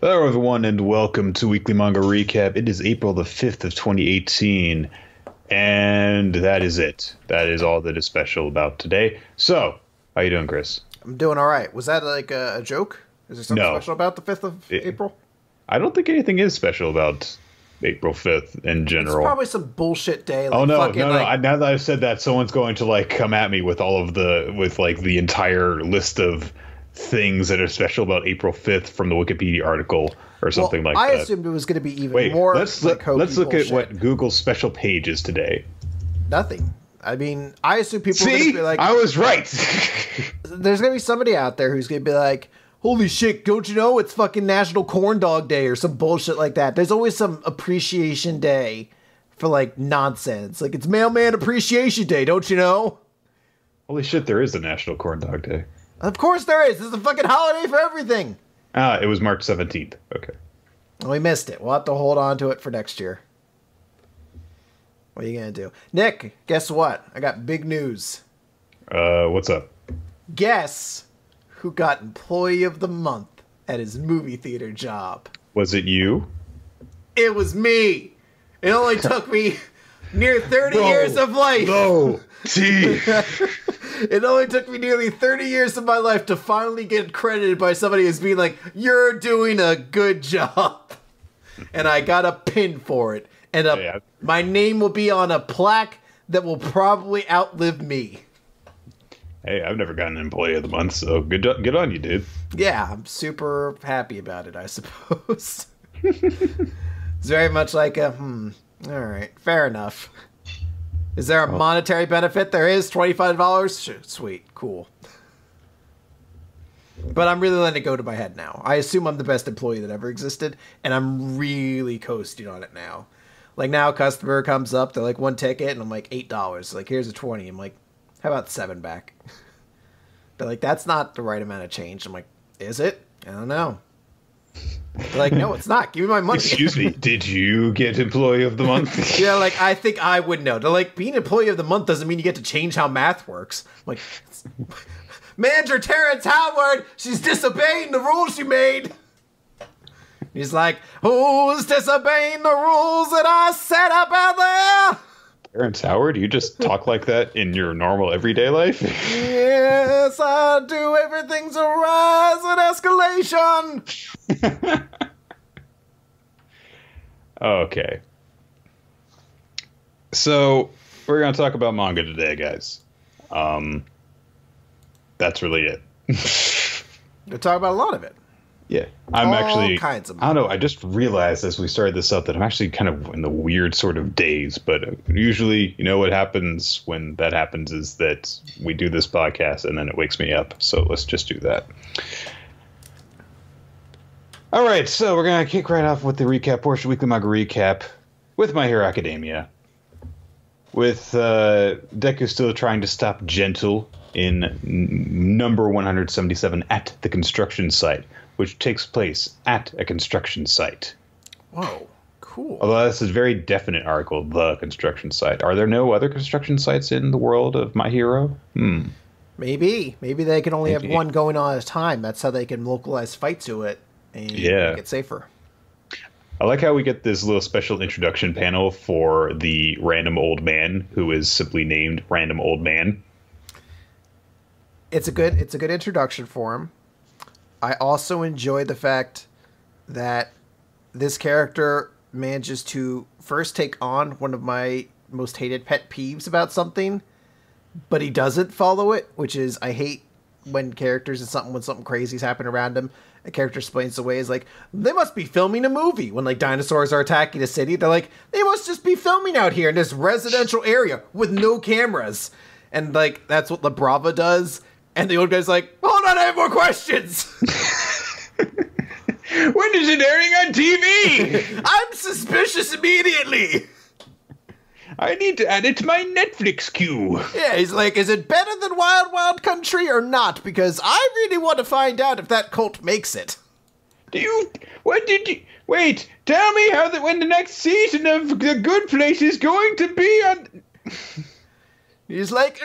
Hello, everyone, and welcome to Weekly Manga Recap. It is April the 5th of 2018, and that is it. That is all that is special about today. So, how you doing, Chris? I'm doing all right. Was that like a joke? Is there something special about the 5th of April? I don't think anything is special about April 5th in general. It's probably some bullshit day. Like no. Now that I've said that, someone's going to like come at me with the entire list of things that are special about April 5th from the Wikipedia article or something like that. I assumed it was going to be even more. Let's look at what Google's special page is today. Nothing. I mean, I assume people are going to be like, I was right. There's going to be somebody out there who's going to be like, holy shit, don't you know it's fucking National Corn Dog Day or some bullshit like that. There's always some appreciation day for like nonsense. Like it's Mailman Appreciation Day, don't you know? Holy shit, there is a National Corn Dog Day. Of course there is. This is a fucking holiday for everything. It was March 17th. Okay. Well, we missed it. We'll have to hold on to it for next year. What are you going to do? Nick, guess what? I got big news. What's up? Guess who got Employee of the Month at his movie theater job? Was it you? It was me. It only took me near 30 years of life. No. Gee. It only took me nearly 30 years of my life to finally get credited by somebody as being like, you're doing a good job. And I got a pin for it. And my name will be on a plaque that will probably outlive me. Hey, I've never gotten an Employee of the Month, so good on you, dude. Yeah, I'm super happy about it, I suppose. It's very much like a, all right, fair enough. Is there a monetary benefit? There is, $25? Sweet, cool. But I'm really letting it go to my head now. I assume I'm the best employee that ever existed, and I'm really coasting on it now. Like now a customer comes up, they're like, one ticket, and I'm like, $8. Like, here's a 20. I'm like, how about 7 back? They're like, that's not the right amount of change. I'm like, is it? I don't know. They're like, no, it's not. Give me my money. Excuse me, did you get Employee of the Month? Yeah, like, I think I would know. They're like, being Employee of the Month doesn't mean you get to change how math works. I'm like, Manager Terrence Howard, she's disobeying the rules she made. He's like, who's disobeying the rules that I set up out there? Terrence Howard, you just talk like that in your normal everyday life? Yes, I do everything to rise and escalation. Okay. So, we're going to talk about manga today, guys. That's really it. We'll talk about a lot of it. Yeah, I'm all kinds of I don't know, I just realized as we started this up that I'm actually kind of in the weird sort of days, but usually, you know, what happens when that happens is that we do this podcast and then it wakes me up. So let's just do that. All right, so we're going to kick right off with the recap portion, Weekly Manga Recap, with My Hero Academia. With Deku still trying to stop Gentle in number 177 at the construction site, which takes place at a construction site. Whoa, cool. Although this is a very definite article, the construction site. Are there no other construction sites in the world of My Hero? Maybe they can only have one going on at a time. That's how they can localize fight to it and make it safer. I like how we get this little special introduction panel for the random old man who is simply named Random Old Man. It's a good introduction for him. I also enjoy the fact that this character manages to first take on one of my most hated pet peeves about something, but he doesn't follow it, which is I hate when characters when something crazy's happening around him, a character explains away is like, they must be filming a movie. When like dinosaurs are attacking a city, they're like, they must just be filming out here in this residential area with no cameras. And like, that's what La Brava does. And the old guy's like, hold on, I have more questions. When is it airing on TV? I'm suspicious immediately. I need to add it to my Netflix queue. Yeah, he's like, is it better than Wild Wild Country or not? Because I really want to find out if that cult makes it. Wait, tell me when the next season of The Good Place is going to be on... He's like,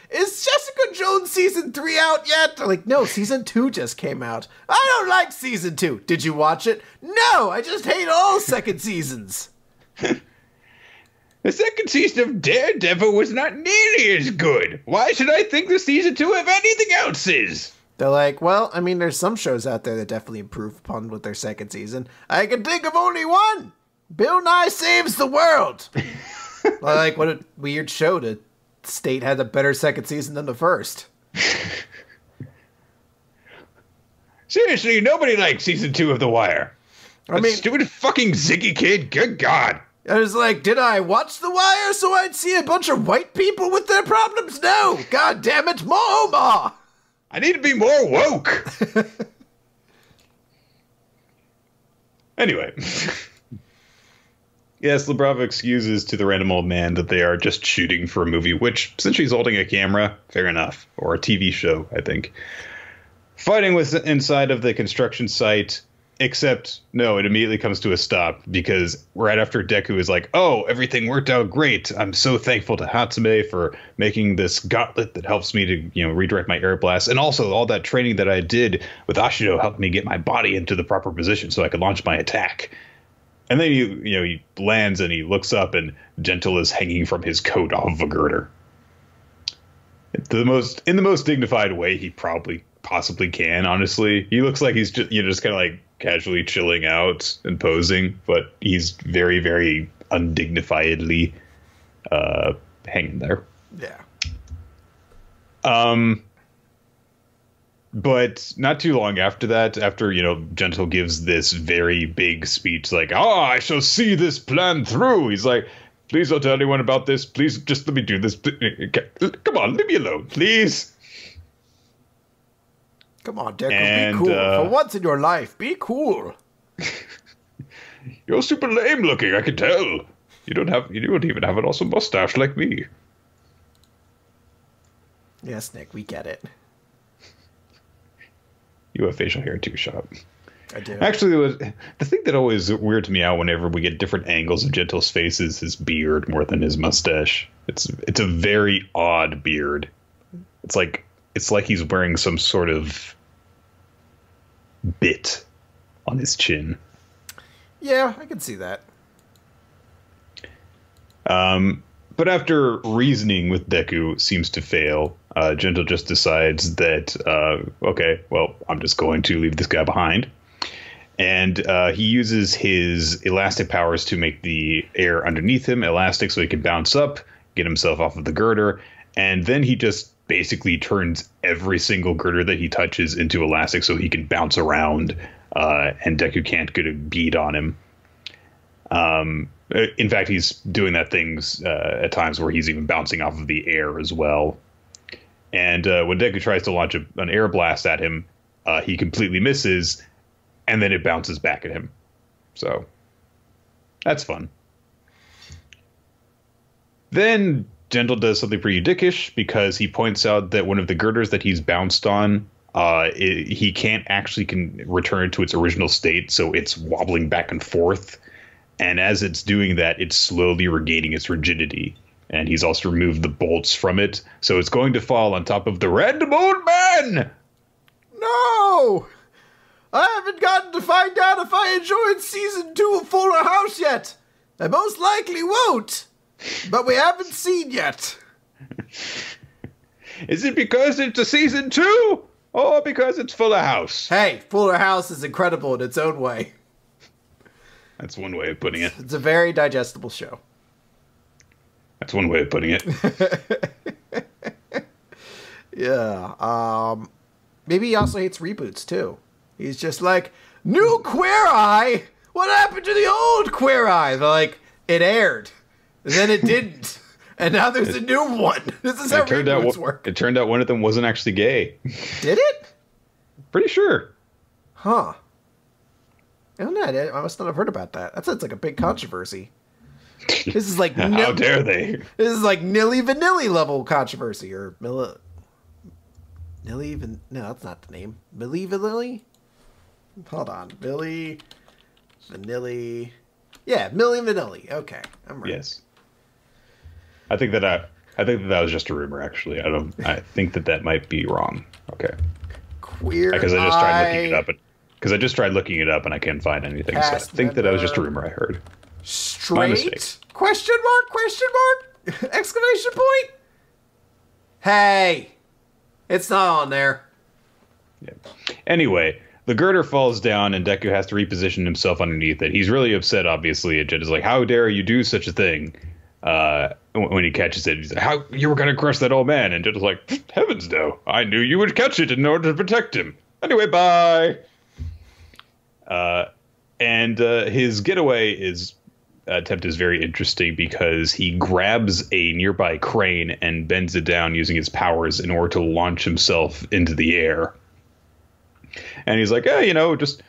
is Jessica Jones season 3 out yet? They're like, no, season 2 just came out. I don't like season 2. Did you watch it? No, I just hate all second seasons. The second season of Daredevil was not nearly as good. Why should I think the season 2 of anything else is? They're like, well, I mean, there's some shows out there that definitely improve upon with their second season. I can think of only one. Bill Nye Saves the World. Like, what a weird show to state had a better second season than the first. Seriously, nobody liked season 2 of The Wire. That stupid fucking Ziggy kid, good God. I was like, did I watch The Wire so I'd see a bunch of white people with their problems? No! God damn it, more Omar! I need to be more woke! Anyway. Yes, LaBrava excuses to the random old man that they are just shooting for a movie, which, since he's holding a camera, fair enough. Or a TV show, I think. Fighting with inside of the construction site... Except, no, it immediately comes to a stop because right after Deku is like, oh, everything worked out great. I'm so thankful to Hatsume for making this gauntlet that helps me to, redirect my air blast. And also all that training that I did with Ashido helped me get my body into the proper position so I could launch my attack. And then, he lands and he looks up and Gentle is hanging from his coat off of a girder. In the most dignified way he possibly can, honestly. He looks like he's just kind of like casually chilling out and posing, but he's very, very undignifiedly hanging there. Yeah. But not too long after that, after, Gentle gives this very big speech like, I shall see this plan through. He's like, please don't tell anyone about this. Please just let me do this. Come on, leave me alone, please. Come on, Deku, be cool. For once in your life, be cool. You're super lame looking, I can tell. You don't even have an awesome mustache like me. Yes, Nick, we get it. You have facial hair too, Shop. I do. Actually, the thing that always weirds me out whenever we get different angles of Gentle's face is his beard more than his mustache. It's a very odd beard. It's like he's wearing some sort of bit on his chin. Yeah, I can see that. But after reasoning with Deku seems to fail, Gentle just decides that, okay, well, I'm just going to leave this guy behind. And he uses his elastic powers to make the air underneath him elastic so he can bounce up, get himself off of the girder, and then he just basically turns every single girder that he touches into elastic so he can bounce around, and Deku can't get a bead on him. In fact, he's doing that things at times where he's even bouncing off of the air as well. And when Deku tries to launch an air blast at him, he completely misses, and then it bounces back at him. So that's fun. Then Gentle does something pretty dickish because he points out that one of the girders that he's bounced on, he can't actually return to its original state, so it's wobbling back and forth. And as it's doing that, it's slowly regaining its rigidity. And he's also removed the bolts from it, so it's going to fall on top of the Random Old Man! No! I haven't gotten to find out if I enjoyed Season 2 of Fuller House yet. I most likely won't. But we haven't seen yet. Is it because it's a Season 2? Or because it's Fuller House? Hey, Fuller House is incredible in its own way. That's one way of putting it. It's a very digestible show. That's one way of putting it. Yeah. Maybe he also hates reboots, too. He's just like, new Queer Eye? What happened to the old Queer Eye? They're like, it aired. And then it didn't. And now there's a new one. This is how reboots work. It turned out one of them wasn't actually gay. Did it? Pretty sure. Huh. I don't know. I must not have heard about that. That sounds like a big controversy. This is like how dare they? This is like Nilly Vanilli level controversy, or no, that's not the name. Milli Vanilli. Hold on, Milli Vanilli. Yeah, Milli Vanilli. Okay, I'm right. Yes. I think that I think that was just a rumor, actually. I think that might be wrong. Okay. Queer Because I just tried looking it up. Because I just tried looking it up and I can't find anything. So I think that was just a rumor I heard. My mistake. Straight? Question mark? Question mark? Exclamation point? Hey, it's not on there. Yeah. Anyway, the girder falls down and Deku has to reposition himself underneath it. He's really upset, obviously. And Jet is like, how dare you do such a thing? When he catches it, he's like, how you were going to crush that old man? And Jet is like, heavens no. I knew you would catch it in order to protect him. Anyway, bye. And his getaway attempt is very interesting because he grabs a nearby crane and bends it down using his powers in order to launch himself into the air. And he's like, hey, I'm just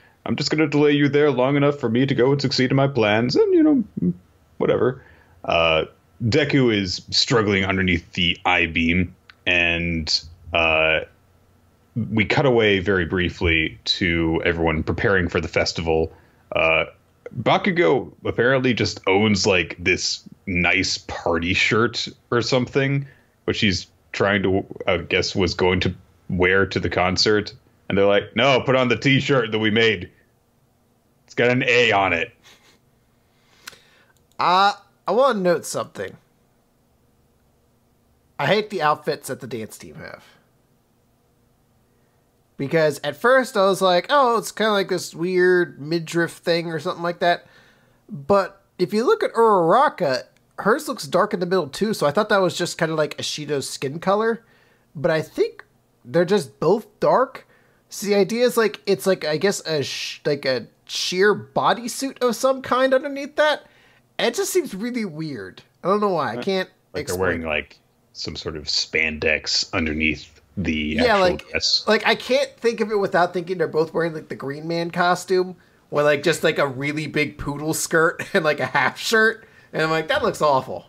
going to delay you there long enough for me to go and succeed in my plans. And, whatever. Deku is struggling underneath the I-beam. And we cut away very briefly to everyone preparing for the festival. Bakugo apparently just owns like this nice party shirt or something, which he's trying to, I guess, was going to wear to the concert. And they're like, no, put on the t-shirt that we made. It's got an A on it. I want to note something. I hate the outfits that the dance team have. Because at first I was like, oh, it's kind of like this weird midriff thing or something like that. But if you look at Uraraka, hers looks dark in the middle too. So I thought that was just kind of like Ashido's skin color. But I think they're just both dark. So the idea is like, it's like, I guess, like a sheer bodysuit of some kind underneath that. It just seems really weird. I don't know why. I can't like explain. They're wearing like some sort of spandex underneath the actual dress. Like I can't think of it without thinking they're both wearing like the Green Man costume, with like just like a really big poodle skirt and like a half shirt, and I'm like, that looks awful.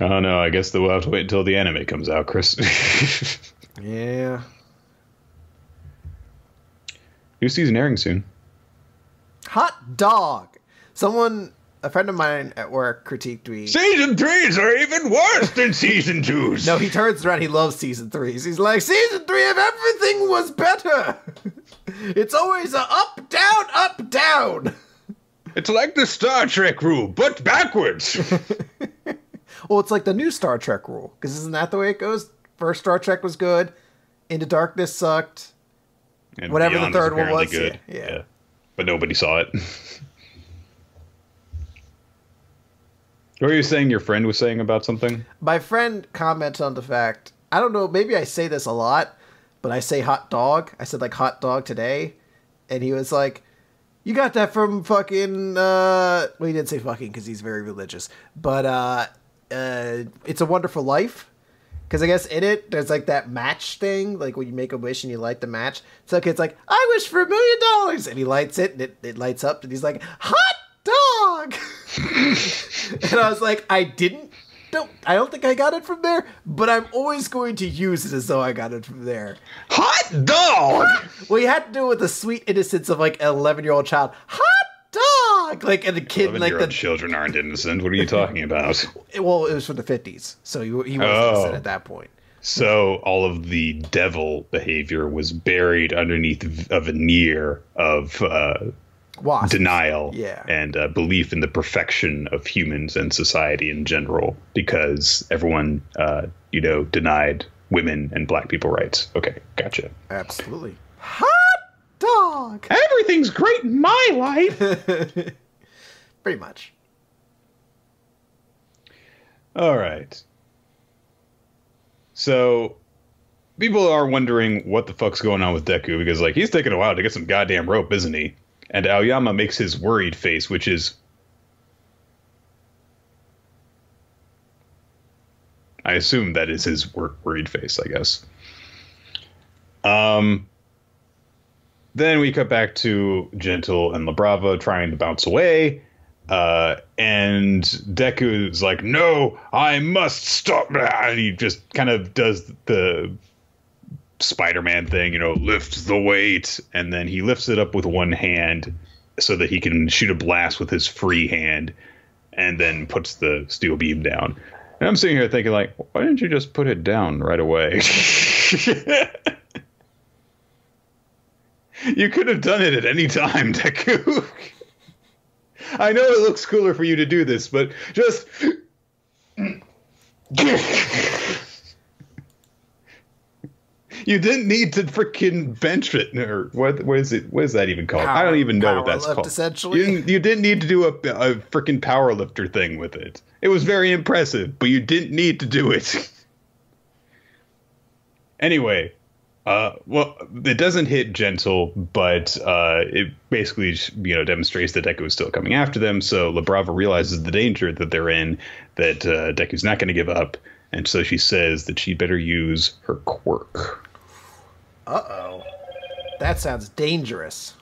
Oh no, I guess we'll have to wait until the anime comes out, Chris. Yeah. New season airing soon. Hot dog. A friend of mine at work critiqued me. Season 3s are even worse than season 2s. No, he turns around. He loves season 3s. He's like, season 3 of everything was better. It's always a up, down, up, down. It's like the Star Trek rule, but backwards. Well, it's like the new Star Trek rule. Because isn't that the way it goes? First Star Trek was good. Into Darkness sucked. And whatever Beyond the third one apparently was. good. Yeah. But nobody saw it. What were you saying your friend was saying about something? My friend commented on the fact, I don't know, maybe I say this a lot, but I say hot dog. I said like hot dog today. And he was like, you got that from fucking, well, he didn't say fucking because he's very religious. But It's a Wonderful Life. Because I guess in it, there's like that match thing, like when you make a wish and you light the match. So the kid's like, I wish for $1 million. And he lights it and it lights up. And he's like, hot dog. And I was like, I don't think I got it from there, but I'm always going to use it as though I got it from there. Hot dog! Well, you had to do it with the sweet innocence of like an 11-year-old child. Hot dog! Like, and the kid, like the children aren't innocent. What are you talking about? Well, it was from the 50s, so he wasn't innocent at that point. So all of the devil behavior was buried underneath a veneer of Wasps. denial Yeah. and belief in the perfection of humans and society in general, because everyone, denied women and black people rights. Okay, gotcha. Absolutely. Hot dog! Everything's great in my life! Pretty much. All right. So, people are wondering what the fuck's going on with Deku, because, like, he's taking a while to get some goddamn rope, isn't he? And Aoyama makes his worried face, which is... I assume that is his worried face, I guess. Then we cut back to Gentle and La Brava trying to bounce away. And Deku's like, no, I must stop. And he just kind of does the Spider-Man thing, lifts the weight. And then he lifts it up with one hand so that he can shoot a blast with his free hand and then puts the steel beam down. And I'm sitting here thinking, like, why didn't you just put it down right away? You could have done it at any time, Deku. I know it looks cooler for you to do this, but just... You didn't need to freaking bench it, or what is it? What is that even called? I don't even know what that's called. Essentially, you didn't need to do a freaking power lifter thing with it. It was very impressive, but you didn't need to do it. Anyway, well, it doesn't hit gentle, but it basically demonstrates that Deku is still coming after them. So La Brava realizes the danger that they're in, that Deku's not going to give up, and so she says that she better use her quirk. Uh-oh. That sounds dangerous.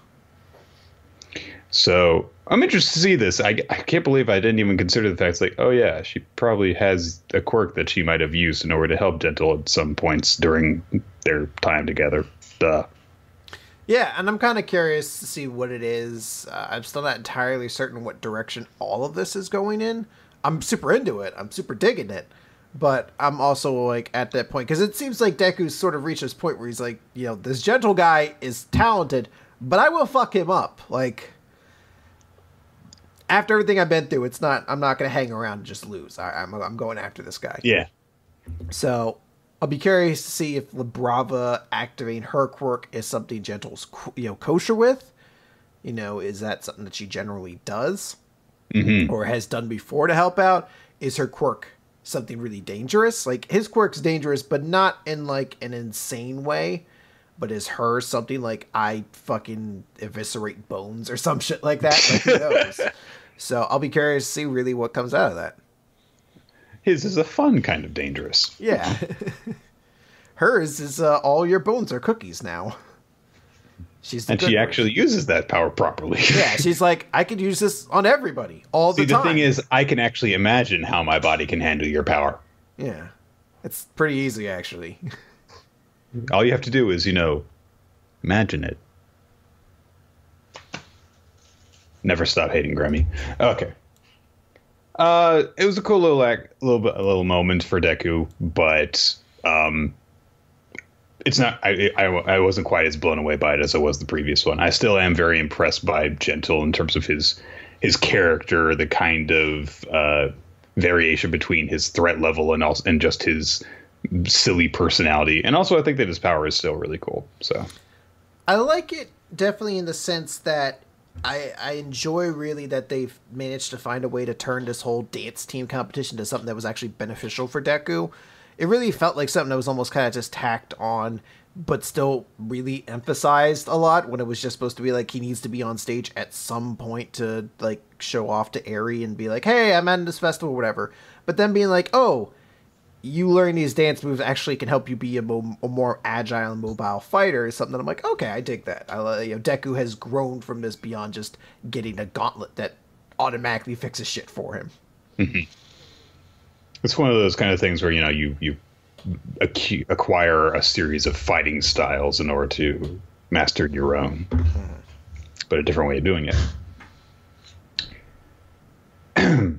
So I'm interested to see this. I can't believe I didn't even consider the fact, it's like, oh yeah, she probably has a quirk that she might have used in order to help Gentle at some points during their time together. Duh. Yeah, and I'm kind of curious to see what it is. I'm still not entirely certain what direction all of this is going in. I'm super into it. I'm super digging it. But I'm also, like, at that point, because it seems like Deku's sort of reached this point where he's like, this Gentle guy is talented, but I will fuck him up. Like, after everything I've been through, I'm not going to hang around and just lose. I'm going after this guy. Yeah. So I'll be curious to see if La Brava activating her quirk is something Gentle's, kosher with. Is that something that she generally does? Mm-hmm. Or has done before to help out? Is her quirk something really dangerous? Like, his quirk's dangerous, but not in, like, an insane way. But is hers something like, I fucking eviscerate bones or some shit like that? Like, who knows? So I'll be curious to see really what comes out of that. His is a fun kind of dangerous. Yeah. Hers is all your bones are cookies now. And she actually uses that power properly. Yeah, she's like, I could use this on everybody all the time. The thing is, I can actually imagine how my body can handle your power. Yeah. It's pretty easy, actually. All you have to do is, imagine it. Never stop hating Grammy. Okay. It was a cool little moment for Deku, but it's not. I wasn't quite as blown away by it as I was the previous one. I still am very impressed by Gentle in terms of his character, the kind of variation between his threat level and just his silly personality. And also, I think that his power is still really cool. So I like it definitely in the sense that I enjoy really that they've managed to find a way to turn this whole dance team competition to something that was actually beneficial for Deku. It really felt like something that was almost kind of just tacked on, but still really emphasized a lot when it was just supposed to be like he needs to be on stage at some point to like show off to Eri and be like, hey, I'm at this festival or whatever. But then being like, oh, you learn these dance moves actually can help you be a more agile and mobile fighter is something that I'm like, okay, I dig that. Deku has grown from this beyond just getting a gauntlet that automatically fixes shit for him. Mm-hmm. It's one of those kind of things where, you acquire a series of fighting styles in order to master your own, but a different way of doing it.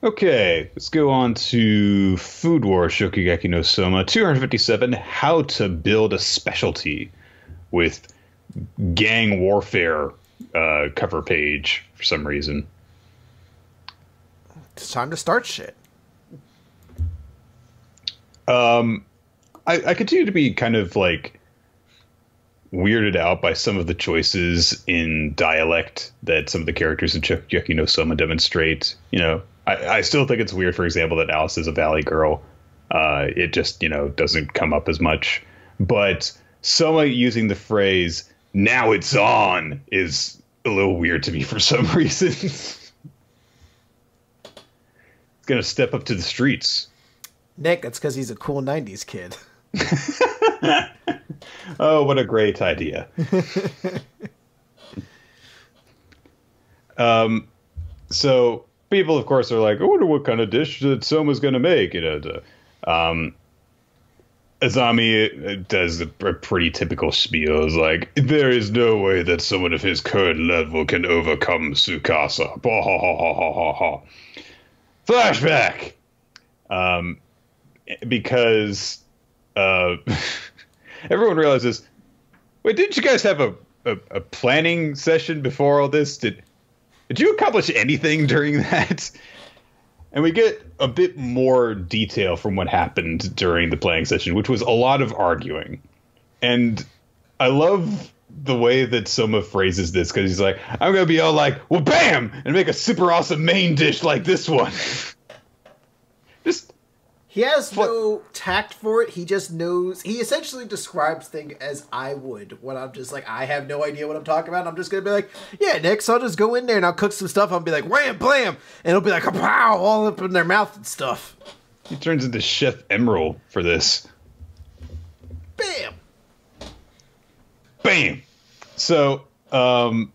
Okay, let's go on to Food War Shokugeki no Soma 257, How to Build a Specialty, with gang warfare cover page for some reason. It's time to start shit. I continue to be kind of like weirded out by some of the choices in dialect that some of the characters in Shokugeki no Soma demonstrate. I still think it's weird, for example, that Alice is a Valley girl. It just, doesn't come up as much. But Soma using the phrase, now it's on, is a little weird to me for some reason. It's going to step up to the streets. Nick, that's because he's a cool 90s kid. Oh, what a great idea. So people, of course, are like, I wonder what kind of dish that Soma's going to make. Azami does a pretty typical spiel. It's like, there is no way that someone of his current level can overcome Tsukasa. Bah, ha, ha, ha, ha, ha. Flashback! because everyone realizes, wait, didn't you guys have a planning session before all this? Did you accomplish anything during that? And we get a bit more detail from what happened during the planning session, which was a lot of arguing. And I love the way that Soma phrases this, because he's like, I'm going to be all like, well, bam! And make a super awesome main dish like this one. Just... He has no tact for it. He just knows. He essentially describes things as I would when I'm just like, I have no idea what I'm talking about. I'm just going to be like, yeah, Nick, so I'll just go in there and I'll cook some stuff. I'll be like, wham, blam. And it'll be like, pow, all up in their mouth and stuff. He turns into Chef Emerald for this. Bam. Bam. So, I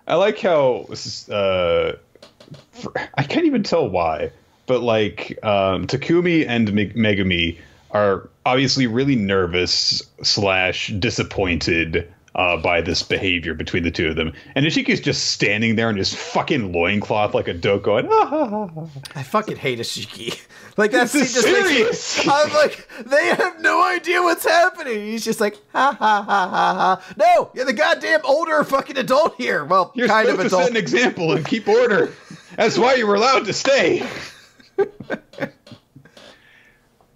like how, I can't even tell why. But, like, Takumi and Megumi are obviously really nervous / disappointed by this behavior between the two of them. And Ishiki's just standing there in his fucking loincloth like a dope going, ah, ha, ha, ha. I fucking hate Ishiki. Like, that's just serious. I'm like, they have no idea what's happening. He's just like, ha, ha, ha, ha, ha. No, you're the goddamn older fucking adult here. Well, you're kind of supposed adult. to set an example and keep order. That's why you were allowed to stay.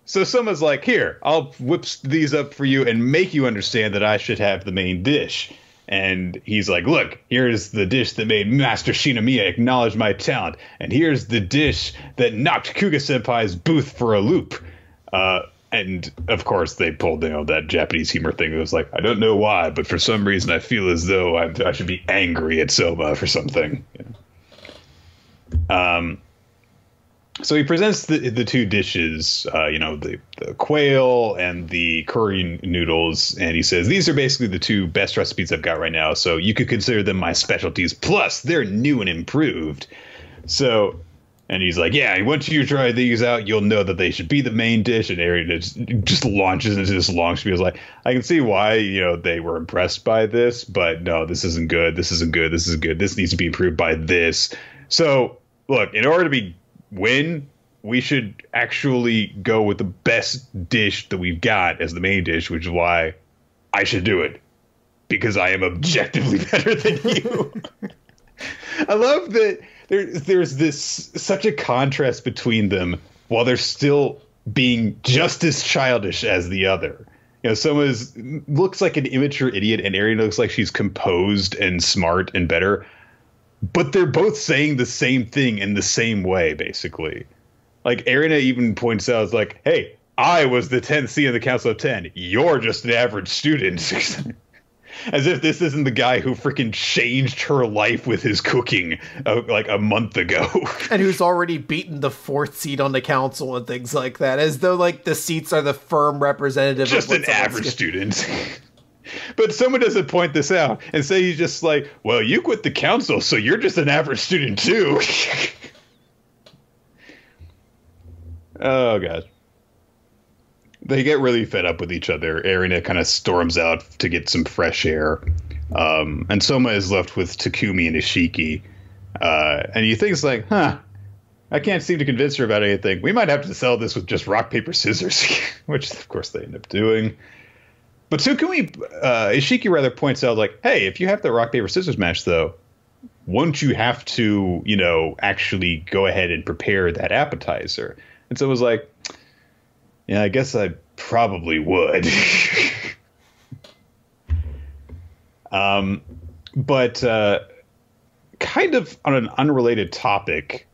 So someone's like, here, I'll whip these up for you and make you understand that I should have the main dish. And he's like, look, here's the dish that made Master Shinomiya acknowledge my talent. And here's the dish that knocked Kuga-senpai's booth for a loop. And, of course, they pulled, that Japanese humor thing. It was like, I don't know why, but for some reason I feel as though I should be angry at Soma for something. So he presents the two dishes, the quail and the curry noodles, and he says, these are basically the two best recipes I've got right now, so you could consider them my specialties, plus they're new and improved. So, and he's like, yeah, once you try these out, you'll know that they should be the main dish, and Aaron just launches into this long spiel. Like, I can see why, they were impressed by this, but no, this isn't good, this isn't good, this isn't good, this needs to be improved by this. So, look, in order to win, we should actually go with the best dish that we've got as the main dish, which is why I should do it, because I am objectively better than you. I love that there's this such a contrast between them while they're still being just as childish as the other. Soma looks like an immature idiot, and Ariana looks like she's composed and smart and better. But they're both saying the same thing in the same way, basically. Like, Arena even points out, it's like, hey, I was the 10th C in the Council of 10. You're just an average student. As if this isn't the guy who freaking changed her life with his cooking, like, a month ago. And who's already beaten the 4th seat on the council and things like that. As though, like, the seats are the firm representative just of an average student. But someone doesn't point this out and say he's just like, well, you quit the council, so you're just an average student too. Oh, God. They get really fed up with each other. Arena kind of storms out to get some fresh air. And Soma is left with Takumi and Ishiki. And he thinks like, I can't seem to convince her about anything. We might have to settle this with just rock, paper, scissors, which, of course, they end up doing. But Ishiki rather points out, like, hey, if you have the rock, paper, scissors match, though, won't you have to, actually go ahead and prepare that appetizer? And so it was like, yeah, I guess I probably would. But kind of on an unrelated topic,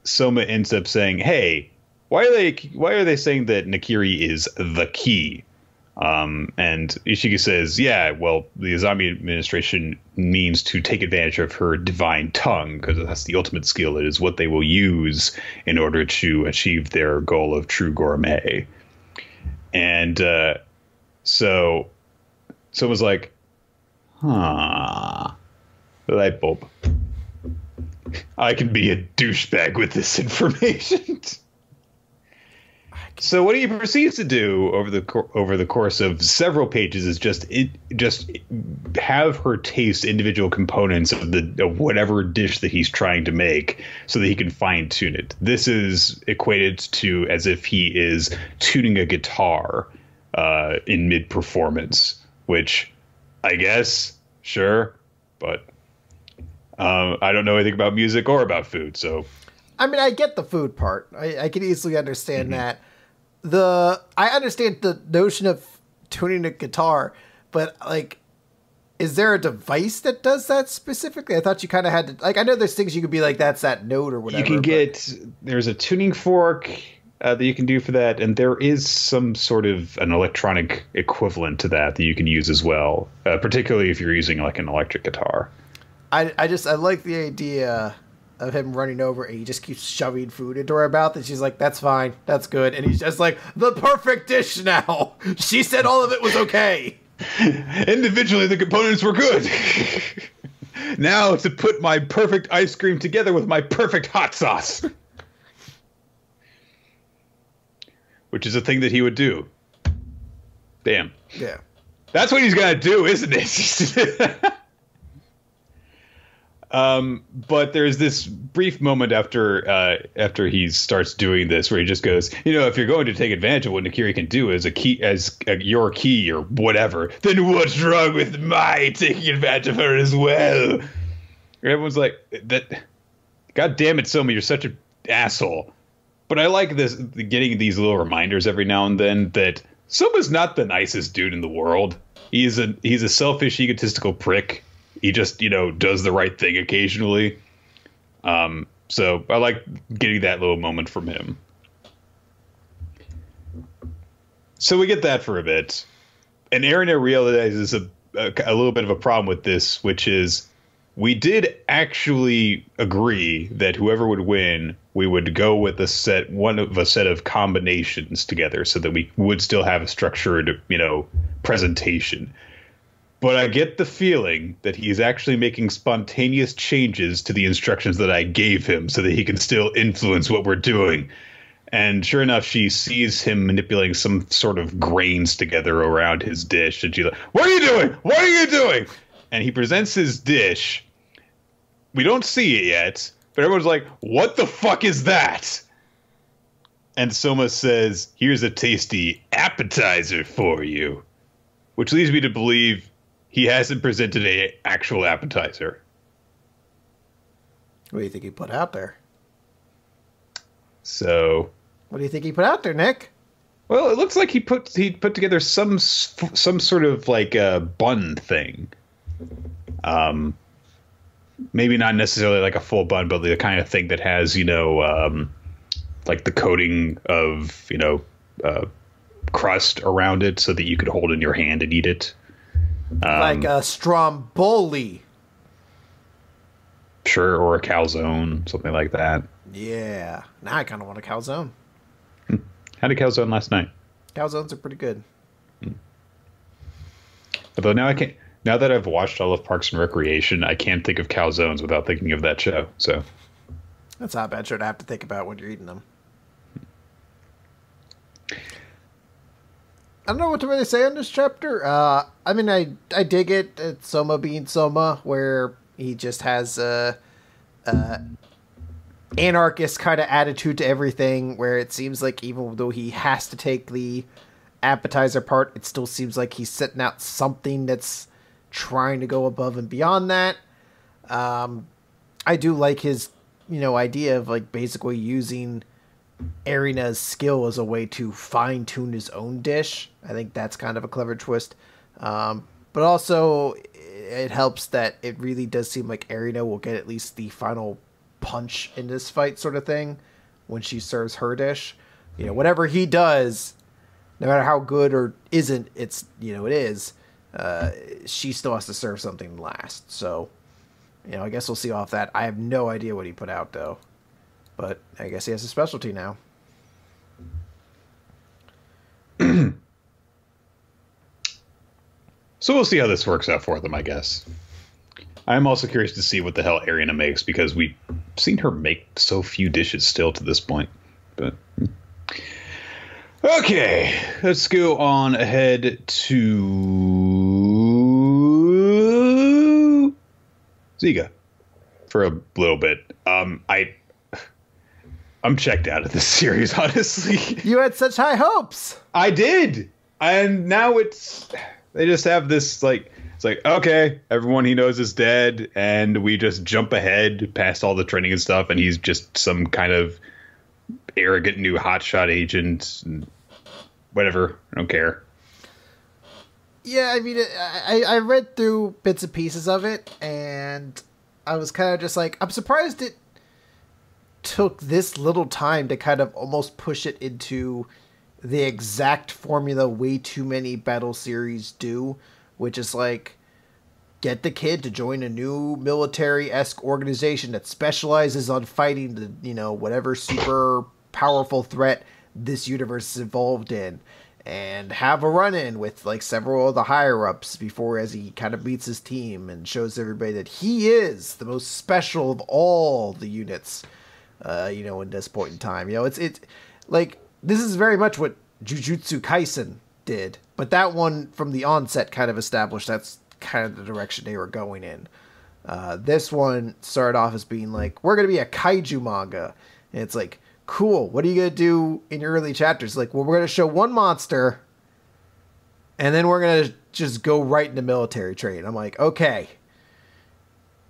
Soma ends up saying, hey, why are they saying that Nakiri is the key? And Ishiki says, yeah, well, the Azami administration means to take advantage of her divine tongue, because that's the ultimate skill. It is what they will use in order to achieve their goal of true gourmet. And so someone's like, light bulb. I can be a douchebag with this information. So what he proceeds to do over the course of several pages is just have her taste individual components of whatever dish that he's trying to make, so that he can fine tune it. This is equated to as if he is tuning a guitar in mid performance, which I guess sure, but I don't know anything about music or about food, so. I mean, I get the food part. I can easily understand that. I understand the notion of tuning a guitar, but like, is there a device that does that specifically? I thought you kind of had to, like, I know there's things you could be like, that's that note or whatever. You can there's a tuning fork that you can do for that, and there is some sort of an electronic equivalent to that you can use as well, particularly if you're using like an electric guitar. I like the idea of him running over and he just keeps shoving food into her mouth, and she's like, that's fine, that's good, and he's just like, the perfect dish now. She said all of it was okay. Individually the components were good. Now to put my perfect ice cream together with my perfect hot sauce, which is a thing that he would do. Damn. Yeah, that's what he's gonna do, isn't it? But there's this brief moment after he starts doing this where he just goes, if you're going to take advantage of what Nakiri can do as your key or whatever, then what's wrong with my taking advantage of her as well? And everyone's like, God damn it, Soma, you're such an asshole. But I like this, getting these little reminders every now and then that Soma's not the nicest dude in the world. He's a selfish, egotistical prick. He just, does the right thing occasionally. So I like getting that little moment from him. So we get that for a bit. And Erina realizes a little bit of a problem with this, which is we did actually agree that whoever would win, we would go with a set of combinations together so that we would still have a structured, presentation. But I get the feeling that he's actually making spontaneous changes to the instructions that I gave him so that he can still influence what we're doing. And sure enough, she sees him manipulating some sort of grains together around his dish. And she's like, what are you doing? What are you doing? And he presents his dish. We don't see it yet, but everyone's like, what the fuck is that? And Soma says, here's a tasty appetizer for you. Which leads me to believe he hasn't presented an actual appetizer. What do you think he put out there? So, what do you think he put out there, Nick? Well, it looks like he put together some sort of like a bun thing. Maybe not necessarily like a full bun, but the kind of thing that has like the coating of crust around it, so that you could hold in your hand and eat it. Like a stromboli. Sure, or a calzone, something like that. Yeah. Now I kind of want a calzone. Had a calzone last night. Calzones are pretty good. Although now that I've watched all of Parks and Recreation, I can't think of calzones without thinking of that show. So that's not a bad show to have to think about when you're eating them. I don't know what to really say on this chapter. I mean, I dig it. It's Soma being Soma, where he just has a anarchist kind of attitude to everything, where it seems like even though he has to take the appetizer part, it still seems like he's setting out something that's trying to go above and beyond that. I do like his, idea of like basically using Erina's skill as a way to fine-tune his own dish. I think that's kind of a clever twist. But also, it helps that it really does seem like Erina will get at least the final punch in this fight sort of thing when she serves her dish. Whatever he does, no matter how good or isn't, it is, she still has to serve something last. So, I guess we'll see off that. I have no idea what he put out, though. But I guess he has a specialty now. So we'll see how this works out for them, I guess. I'm also curious to see what the hell Erina makes, because we've seen her make so few dishes still to this point. But Okay, let's go on ahead to Ziga for a little bit. I'm checked out of this series, honestly. You had such high hopes. I did, and now they just have this like it's like okay, everyone he knows is dead, and we just jump ahead past all the training and stuff, and he's just some kind of arrogant new hotshot agent. Whatever, I don't care. Yeah, I mean, I read through bits and pieces of it, and I was kind of just like, I'm surprised it took this little time to kind of almost push it into the exact formula way too many battle series do, which is like, get the kid to join a new military-esque organization that specializes on fighting the, whatever super powerful threat this universe is involved in, and have a run-in with like several of the higher-ups before as he kind of meets his team and shows everybody that he is the most special of all the units, in this point in time. It's like, this is very much what Jujutsu Kaisen did, but that one from the onset kind of established that's kind of the direction they were going in. This one started off as being like, we're going to be a kaiju manga, and it's like, cool, what are you going to do in your early chapters? Like, well, we're going to show one monster, and then we're going to just go right into military trade. I'm like, okay.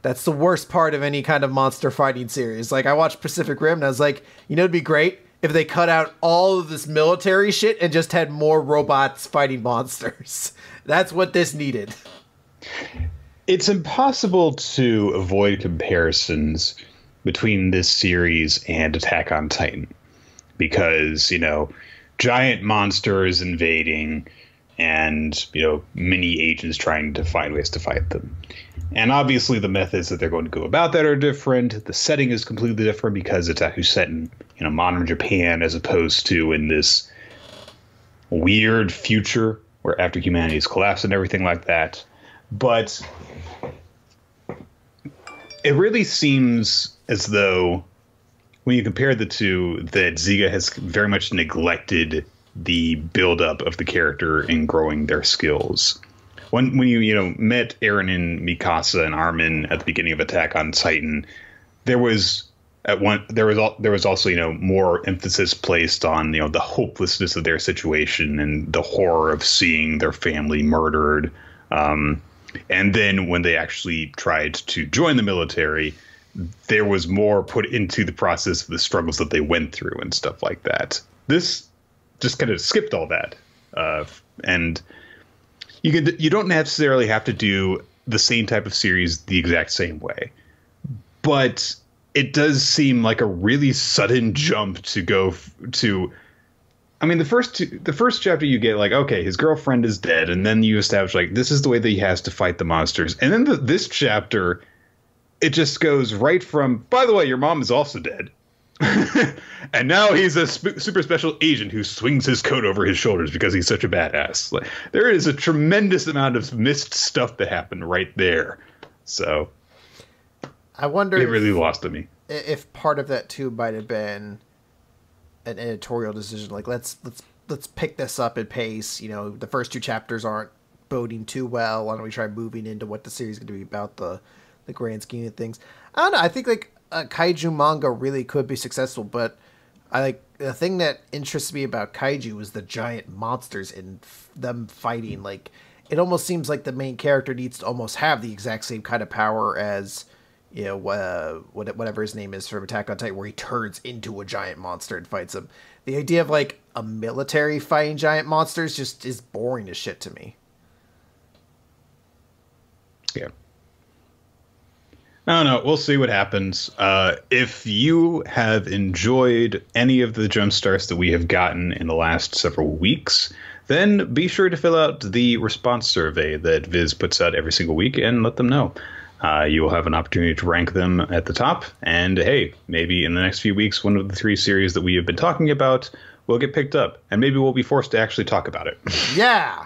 That's the worst part of any kind of monster fighting series. Like, I watched Pacific Rim, and I was like, it'd be great if they cut out all of this military shit and just had more robots fighting monsters. That's what this needed. It's impossible to avoid comparisons between this series and Attack on Titan because, giant monsters invading and, mini agents trying to find ways to fight them. And obviously the methods that they're going to go about that are different. The setting is completely different because it's actually set in, modern Japan as opposed to in this weird future where after humanity's collapsed and everything like that. But it really seems as though when you compare the two, that Ziga has very much neglected the buildup of the character in growing their skills. When you met Eren and Mikasa and Armin at the beginning of Attack on Titan, there was also more emphasis placed on the hopelessness of their situation and the horror of seeing their family murdered. And then when they actually tried to join the military, there was more put into the process of the struggles that they went through and stuff like that. This just kind of skipped all that. And you don't necessarily have to do the same type of series the exact same way. But it does seem like a really sudden jump to go to... I mean, the first chapter you get like, okay, his girlfriend is dead, and then you establish like this is the way that he has to fight the monsters, and then this chapter, it just goes right from, by the way, your mom is also dead, and now he's a super special agent who swings his coat over his shoulders because he's such a badass. Like, there is a tremendous amount of missed stuff that happened right there, so I wonder it really lost to me. If part of that too might have been an editorial decision, like let's pick this up at pace. The first two chapters aren't boding too well. Why don't we try moving into what the series is going to be about, the grand scheme of things? I don't know. I think like a kaiju manga really could be successful, but the thing that interests me about kaiju is the giant monsters and them fighting. Like, it almost seems like the main character needs to almost have the exact same kind of power as whatever his name is from Attack on Titan, where he turns into a giant monster and fights him. The idea of like a military fighting giant monsters just is boring as shit to me. Yeah. I don't know. We'll see what happens. If you have enjoyed any of the jump starts that we have gotten in the last several weeks, then be sure to fill out the response survey that Viz puts out every single week and let them know. You will have an opportunity to rank them at the top. And hey, maybe in the next few weeks, one of the 3 series that we have been talking about will get picked up. And maybe we'll be forced to actually talk about it. Yeah.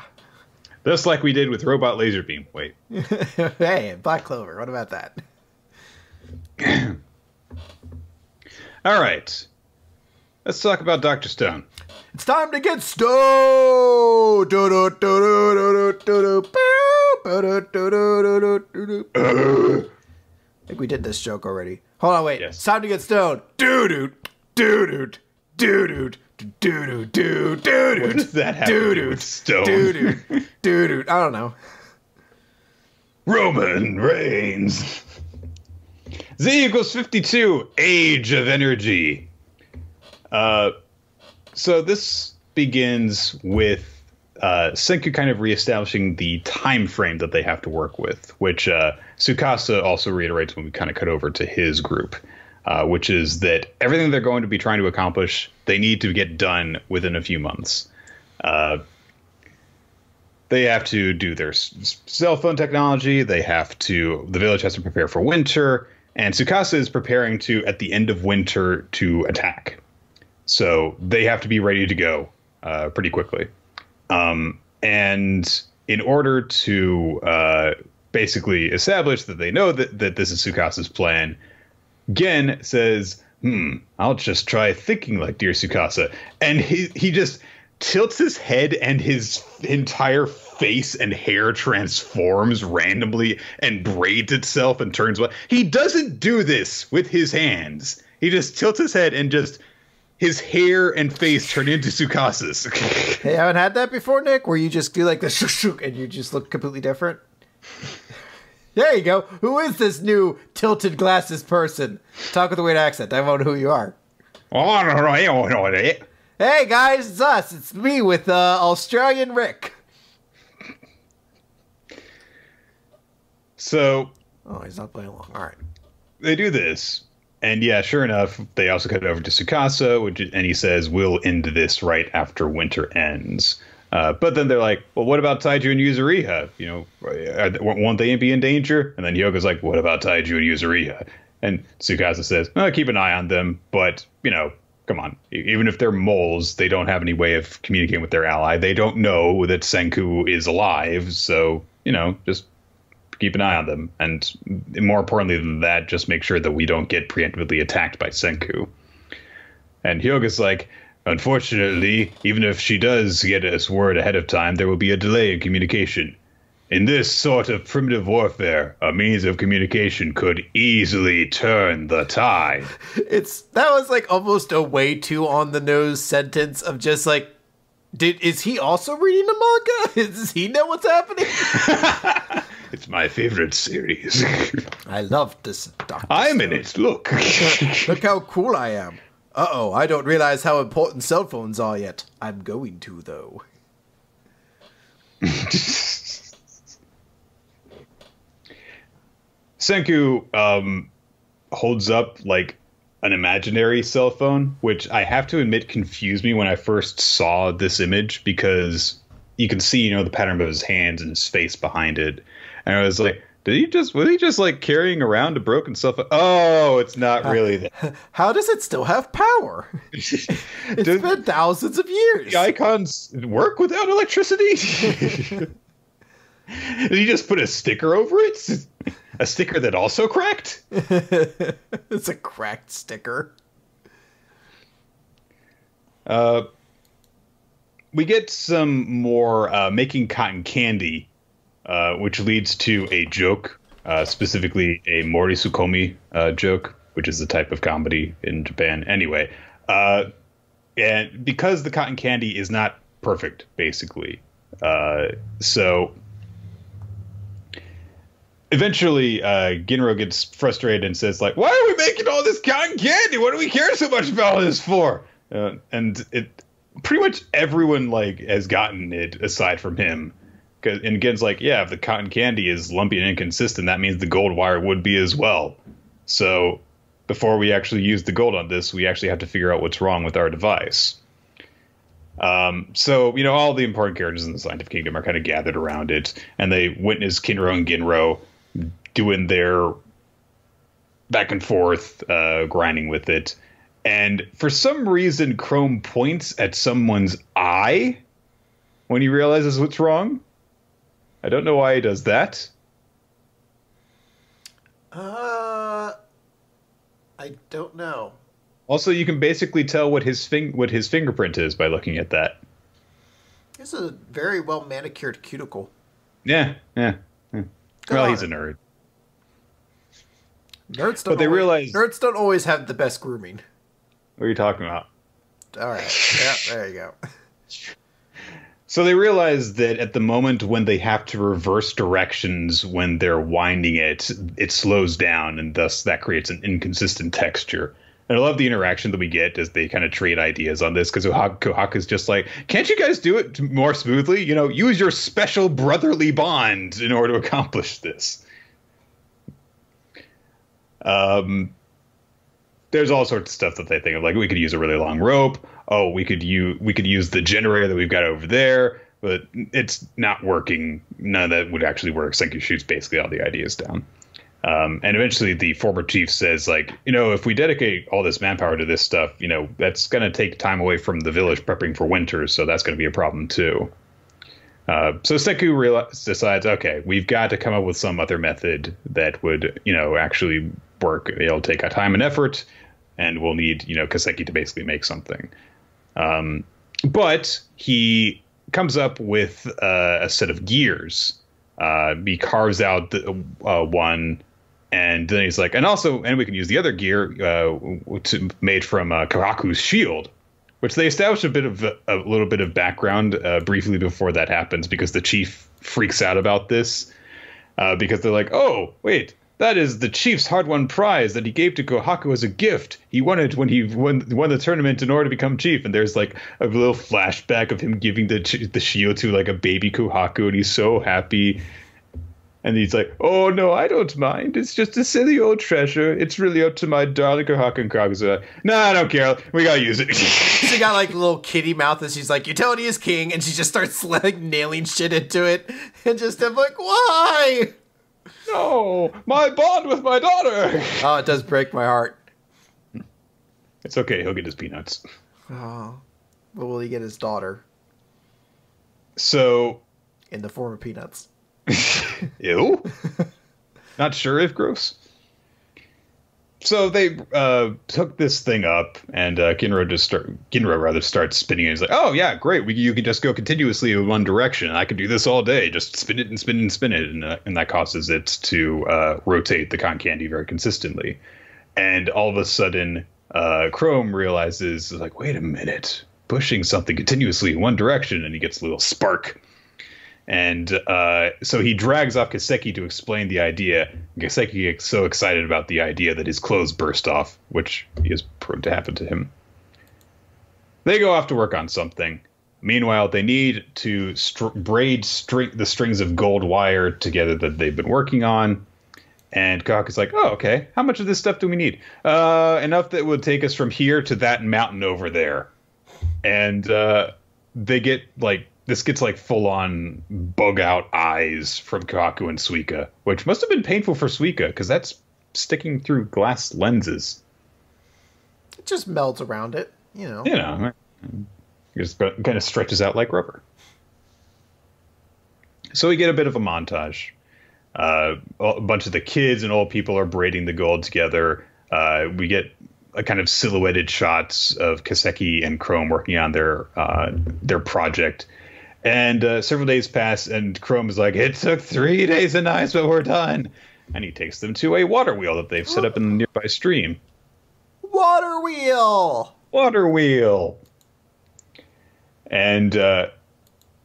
Just like we did with Robot Laser Beam. Wait. Hey, Black Clover. What about that? All right. let's talk about Dr. Stone. It's time to get stoned. I think we did this joke already. Hold on, wait. Yes. It's time to get stoned. Doo-doo, doo-doo, doo-doo, doo-doo, doo-doo, doo-doo. What does that have to do with Stone? Doo-doo, doo-doo. I don't know. Roman Reigns. Z equals 52. Age of Energy. So this begins with Senku kind of reestablishing the time frame that they have to work with, which Tsukasa also reiterates when we kind of cut over to his group, which is that everything they're going to be trying to accomplish, they need to get done within a few months. They have to do their cell phone technology. The village has to prepare for winter, and Tsukasa is preparing to, at the end of winter, to attack. So they have to be ready to go pretty quickly. And in order to basically establish that they know that this is Tsukasa's plan, Gen says, I'll just try thinking like dear Tsukasa. And he just tilts his head and his entire face and hair transforms randomly and braids itself and turns white. He doesn't do this with his hands. He just tilts his head and just his hair and face turn into Tsukasa's. Hey, I haven't had that before, Nick, where you just do like the shook and you just look completely different. There you go. Who is this new tilted glasses person? Talk with a weird accent. I won't know who you are. Oh, no, I don't know that. Hey, guys, it's us. It's me with Australian Rick. So... Oh, he's not playing along. All right. They do this. And yeah, sure enough, they also cut it over to Tsukasa, and he says, we'll end this right after winter ends. But then they're like, well, what about Taiju and Yuzuriha? You know, won't they be in danger? And then Hyogo's like, what about Taiju and Yuzuriha? And Tsukasa says, keep an eye on them. But, you know, come on. Even if they're moles, they don't have any way of communicating with their ally. They don't know that Senku is alive. So, you know, just keep an eye on them. And more importantly than that, just make sure that we don't get preemptively attacked by Senku. And Hyoga's like, unfortunately, even if she does get us word ahead of time, there will be a delay in communication. In this sort of primitive warfare, a means of communication could easily turn the tide. That was like almost a way too on the nose sentence of just like, is he also reading the manga? Does he know what's happening? It's my favorite series. I love this Dr. I'm Stone. in it, look. Look how cool I am. Uh-oh, I don't realize how important cell phones are yet. I'm going to, though. Senku holds up, like, an imaginary cell phone, which I have to admit confused me when I first saw this image, because you can see, you know, the pattern of his hands and his face behind it. And I was like, was he just like carrying around a broken cell phone? Oh, it's not really that. How does it still have power? It's been thousands of years. The icons work without electricity? Did he just put a sticker over it? A sticker that also cracked? It's a cracked sticker. We get some more making cotton candy, which leads to a joke, specifically a Morisukomi joke, which is a type of comedy in Japan. Anyway, and because the cotton candy is not perfect, basically, so eventually Ginro gets frustrated and says, like, why are we making all this cotton candy? What do we care so much about all this for? And it pretty much everyone like has gotten it aside from him. And Gen's like, yeah, if the cotton candy is lumpy and inconsistent, that means the gold wire would be as well. So before we actually use the gold on this, we actually have to figure out what's wrong with our device. So, you know, all the important characters in the Scientific Kingdom are kind of gathered around it, and they witness Kinro and Ginro doing their back and forth, grinding with it. And for some reason, Chrome points at someone's eye when he realizes what's wrong. I don't know why he does that. I don't know. Also, you can basically tell what his fingerprint is by looking at that. It's a very well manicured cuticle. Yeah. Well, he's a nerd. Nerds don't always have the best grooming. What are you talking about? All right. Yeah, there you go. So they realize that at the moment when they have to reverse directions when they're winding it, it slows down, and thus that creates an inconsistent texture. And I love the interaction that we get as they kind of trade ideas on this, because Kohaku's just like, can't you guys do it more smoothly? You know, use your special brotherly bond in order to accomplish this. There's all sorts of stuff that they think of, like we could use a really long rope. Oh, we could use the generator that we've got over there, but it's not working. None of that would actually work. Senku shoots basically all the ideas down. And eventually the former chief says, like, you know, if we dedicate all this manpower to this stuff, you know, that's going to take time away from the village prepping for winter. So that's going to be a problem, too. So Senku decides, OK, we've got to come up with some other method that would, you know, actually work. It'll take a time and effort, and we'll need, you know, Kaseki to basically make something. But he comes up with a set of gears. He carves out one, and then he's like, and we can use the other gear made from Kohaku's shield, which they establish a little bit of background briefly before that happens, because the chief freaks out about this because they're like, oh, wait. That is the chief's hard-won prize that he gave to Kohaku as a gift. He won it when he won the tournament in order to become chief. And there's like a little flashback of him giving the shield to like a baby Kohaku, and he's so happy. And he's like, oh, no, I don't mind. It's just a silly old treasure. It's really up to my darling Kohaku. And Kohaku's like, nah, I don't care. We gotta use it. She got like a little kitty mouth, and she's like, utility is king. And she just starts like nailing shit into it. And just I'm like, why? No, my bond with my daughter. Oh, it does break my heart. It's okay. He'll get his peanuts. Oh, but will he get his daughter? So, in the form of peanuts. Ew. Not sure if gross. So they took this thing up, and Ginro starts spinning it. He's like, "Oh yeah, great! You can just go continuously in one direction. I could do this all day. Just spin it and spin it and spin it, and that causes it to rotate the cotton candy very consistently." And all of a sudden, Chrome realizes, like, "Wait a minute! Pushing something continuously in one direction," and he gets a little spark. And so he drags off Kaseki to explain the idea. Kaseki gets so excited about the idea that his clothes burst off, which is prone to happen to him. They go off to work on something. Meanwhile, they need to braid the strings of gold wire together that they've been working on. And Kohaku's like, oh, okay, how much of this stuff do we need? Enough that would take us from here to that mountain over there. And they get, like, this gets like full-on bug-out eyes from Kohaku and Suika, which must have been painful for Suika, because that's sticking through glass lenses. It just melts around it, you know. You know, it just kind of stretches out like rubber. So we get a bit of a montage. A bunch of the kids and old people are braiding the gold together. We get a kind of silhouetted shots of Kaseki and Chrome working on their project. And several days pass, and Chrome is like, it took 3 days and nights, but we're done. And he takes them to a water wheel that they've set up in the nearby stream. Water wheel! Water wheel! And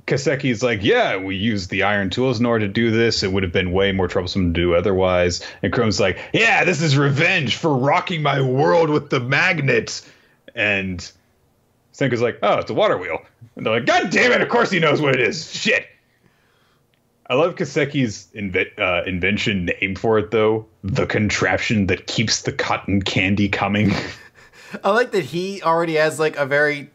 Kaseki's like, yeah, we used the iron tools in order to do this. It would have been way more troublesome to do otherwise. And Chrome's like, yeah, this is revenge for rocking my world with the magnet. And Senku's like, oh, it's a water wheel. And they're like, God damn it, of course he knows what it is. Shit. I love Kaseki's invention name for it, though. The contraption that keeps the cotton candy coming. I like that he already has, like, a very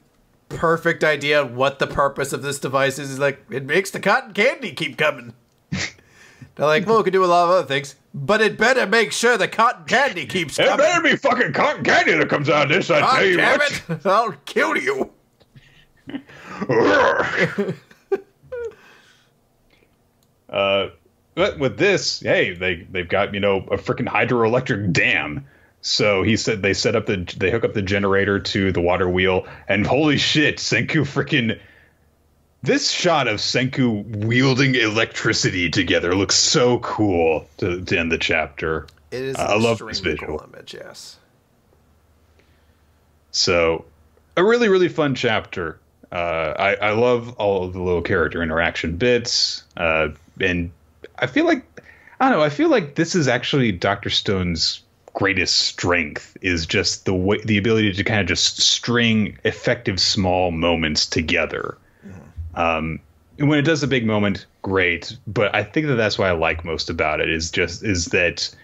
perfect idea of what the purpose of this device is. He's like, it makes the cotton candy keep coming. They're like, well, we can do a lot of other things, but it better make sure the cotton candy keeps coming. It better be fucking cotton candy that comes out of this, I tell you damn what. It. I'll kill you. But with this, hey, they've got, you know, a freaking hydroelectric dam. So he said they hook up the generator to the water wheel, and holy shit, Senku freaking. This shot of Senku wielding electricity together looks so cool to end the chapter. It is I love this visual image, yes. So, a really, really fun chapter. I love all of the little character interaction bits. And I feel like, I don't know, I feel like this is actually Dr. Stone's greatest strength, is just the ability to kind of just string effective small moments together. And when it does a big moment, great. But I think that's what I like most about it is that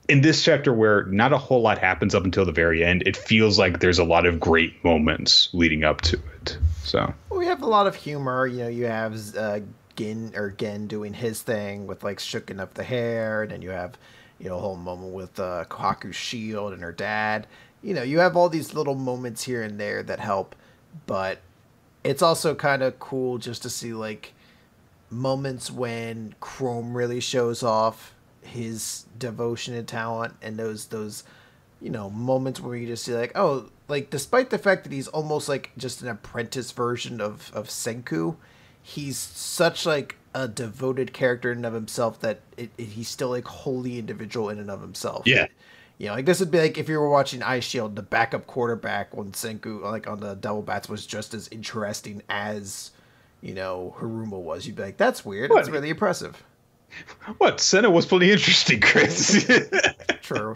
in this chapter where not a whole lot happens up until the very end, it feels like there's a lot of great moments leading up to it. So we have a lot of humor. You know, you have Gen doing his thing with like shooking up the hair, and then you have, you know, a whole moment with Kohaku's shield and her dad. You know, you have all these little moments here and there that help, but it's also kind of cool just to see like moments when Chrome really shows off his devotion and talent, and those you know, moments where you just see like, oh, like despite the fact that he's almost like just an apprentice version of Senku, he's such like a devoted character in and of himself that he's still like wholly individual in and of himself. Yeah. You know, like this would be like if you were watching Ice Shield, the backup quarterback when Senku, like on the Devil Bats, was just as interesting as, you know, Haruma was. You'd be like, that's weird. That's really impressive. What? Senna was pretty interesting, Chris. True.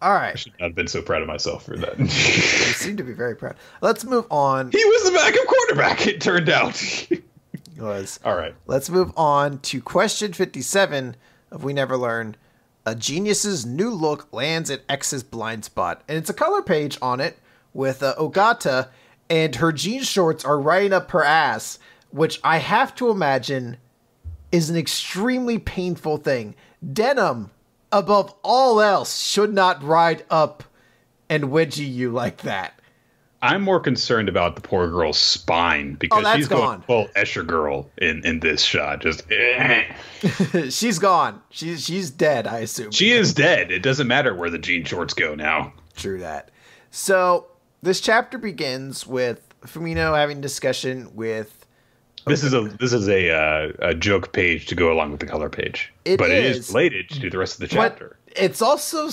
All right. I should not have been so proud of myself for that. You seem to be very proud. Let's move on. He was the backup quarterback, it turned out. Was. All right. Let's move on to question 57 of We Never Learn. A genius's new look lands at X's blind spot. And it's a color page on it with Ogata, and her jean shorts are right up her ass, which I have to imagine is an extremely painful thing. Denim, above all else, should not ride up and wedgie you like that. I'm more concerned about the poor girl's spine because she's going full Escher girl in this shot. Just she's gone. She's dead, I assume. She is dead. It doesn't matter where the jean shorts go now. True that. So this chapter begins with Fumino having discussion with. This is a joke page to go along with the color page, but it is related to the rest of the chapter. It's also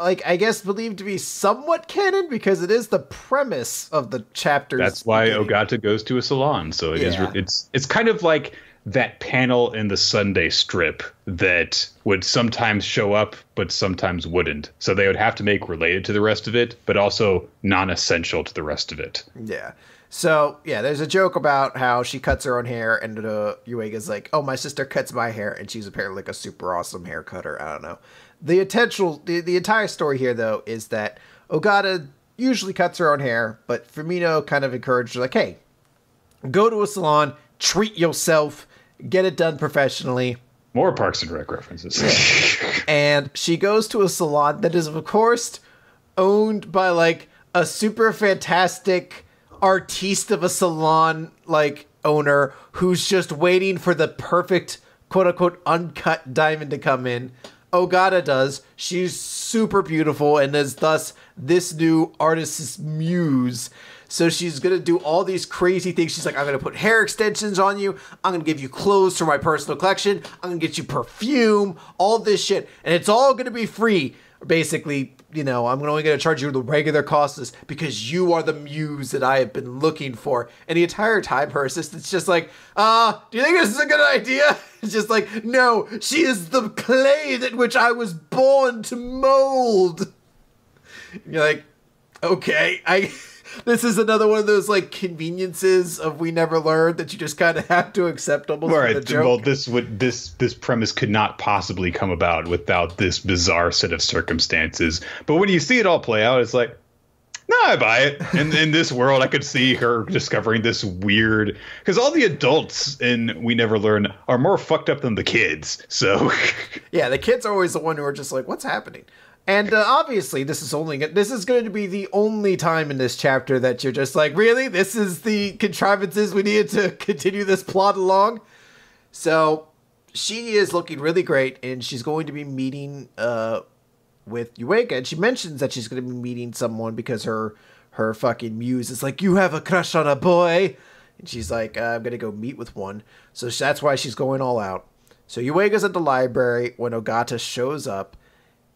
like I guess believed to be somewhat canon because it is the premise of the chapter. That's why Ogata goes to a salon. So it is. It's kind of like that panel in the Sunday strip that would sometimes show up, but sometimes wouldn't. So they would have to make related to the rest of it, but also non-essential to the rest of it. Yeah. So, yeah, there's a joke about how she cuts her own hair, and Yuiga's like, oh, my sister cuts my hair, and she's apparently like a super awesome hair cutter. I don't know. The entire story here, though, is that Ogata usually cuts her own hair, but Fumino kind of encouraged her, like, hey, go to a salon, treat yourself, get it done professionally. More Parks and Rec references. And she goes to a salon that is, of course, owned by, like, a super fantastic artiste of a salon like owner who's just waiting for the perfect quote unquote uncut diamond to come in. Ogata does. She's super beautiful and is thus this new artist's muse. So she's going to do all these crazy things. She's like, I'm going to put hair extensions on you. I'm going to give you clothes for my personal collection. I'm going to get you perfume, all this shit. And it's all going to be free. Basically, you know, I'm only going to charge you the regular costs because you are the muse that I have been looking for. And the entire time, her assistant's just like, do you think this is a good idea? It's just like, no, she is the clay that which I was born to mold. And you're like, okay, this is another one of those like conveniences of We Never Learned that you just kind of have to accept almost. All right. The joke. Well, this premise could not possibly come about without this bizarre set of circumstances. But when you see it all play out, it's like, no, I buy it. And in this world, I could see her discovering this weird, because all the adults in We Never Learn are more fucked up than the kids. So yeah, the kids are always the one who are just like, what's happening? And obviously, this is going to be the only time in this chapter that you're just like, really? This is the contrivances we needed to continue this plot along? So she is looking really great, and she's going to be meeting with Yuiga, and she mentions that she's going to be meeting someone because her fucking muse is like, you have a crush on a boy, and she's like, I'm going to go meet with one. So that's why she's going all out. So Yuiga's at the library when Ogata shows up,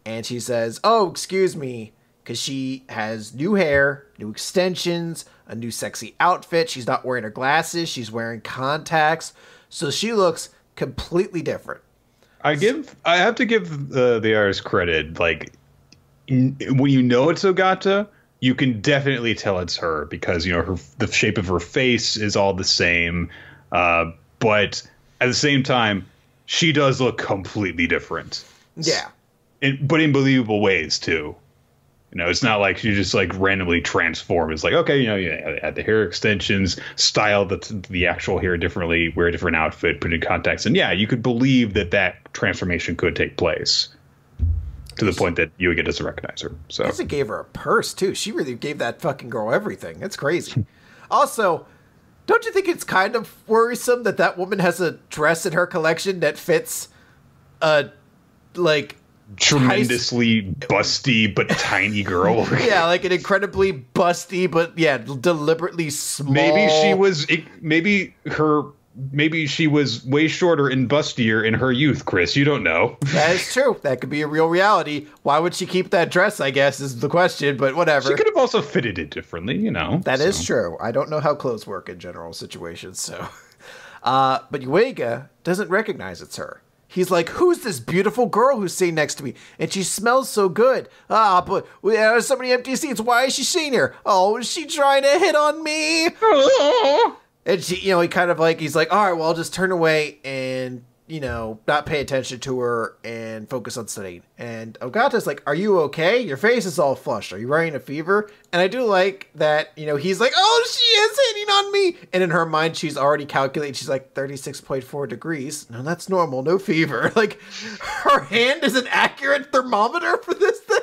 and she says, oh, excuse me, because she has new hair, new extensions, a new sexy outfit. She's not wearing her glasses. She's wearing contacts. So she looks completely different. I have to give the artist credit. Like, when you know it's Ogata, you can definitely tell it's her because, you know, the shape of her face is all the same. But at the same time, she does look completely different. Yeah. But in believable ways, too. You know, it's not like she just like randomly transformed. It's like, okay, you know, you add the hair extensions, style the actual hair differently, wear a different outfit, put in contacts. And yeah, you could believe that transformation could take place to the point that Yuiga doesn't recognize her. So Lisa gave her a purse, too. She really gave that fucking girl everything. It's crazy. Also, don't you think it's kind of worrisome that woman has a dress in her collection that fits tremendously busty but tiny girl? Yeah, like an incredibly busty but deliberately small. Maybe she was way shorter and bustier in her youth, Chris. You don't know. That is true. That could be a real reality. Why would she keep that dress, I guess, is the question, but whatever. She could have also fitted it differently, you know. That is true. I don't know how clothes work in general situations, so. But Yuiga doesn't recognize it's her. He's like, who's this beautiful girl who's sitting next to me? And she smells so good. But there's so many empty seats. Why is she sitting here? Oh, is she trying to hit on me? And she, you know, he's like, all right, well, I'll just turn away and, you know, not pay attention to her and focus on studying. And Ogata's like, are you okay? Your face is all flushed. Are you wearing a fever? And I do like that, you know, he's like, oh, she is hitting on me. And in her mind, she's already calculated. She's like 36.4 degrees. No, that's normal. No fever. Like, her hand is an accurate thermometer for this thing.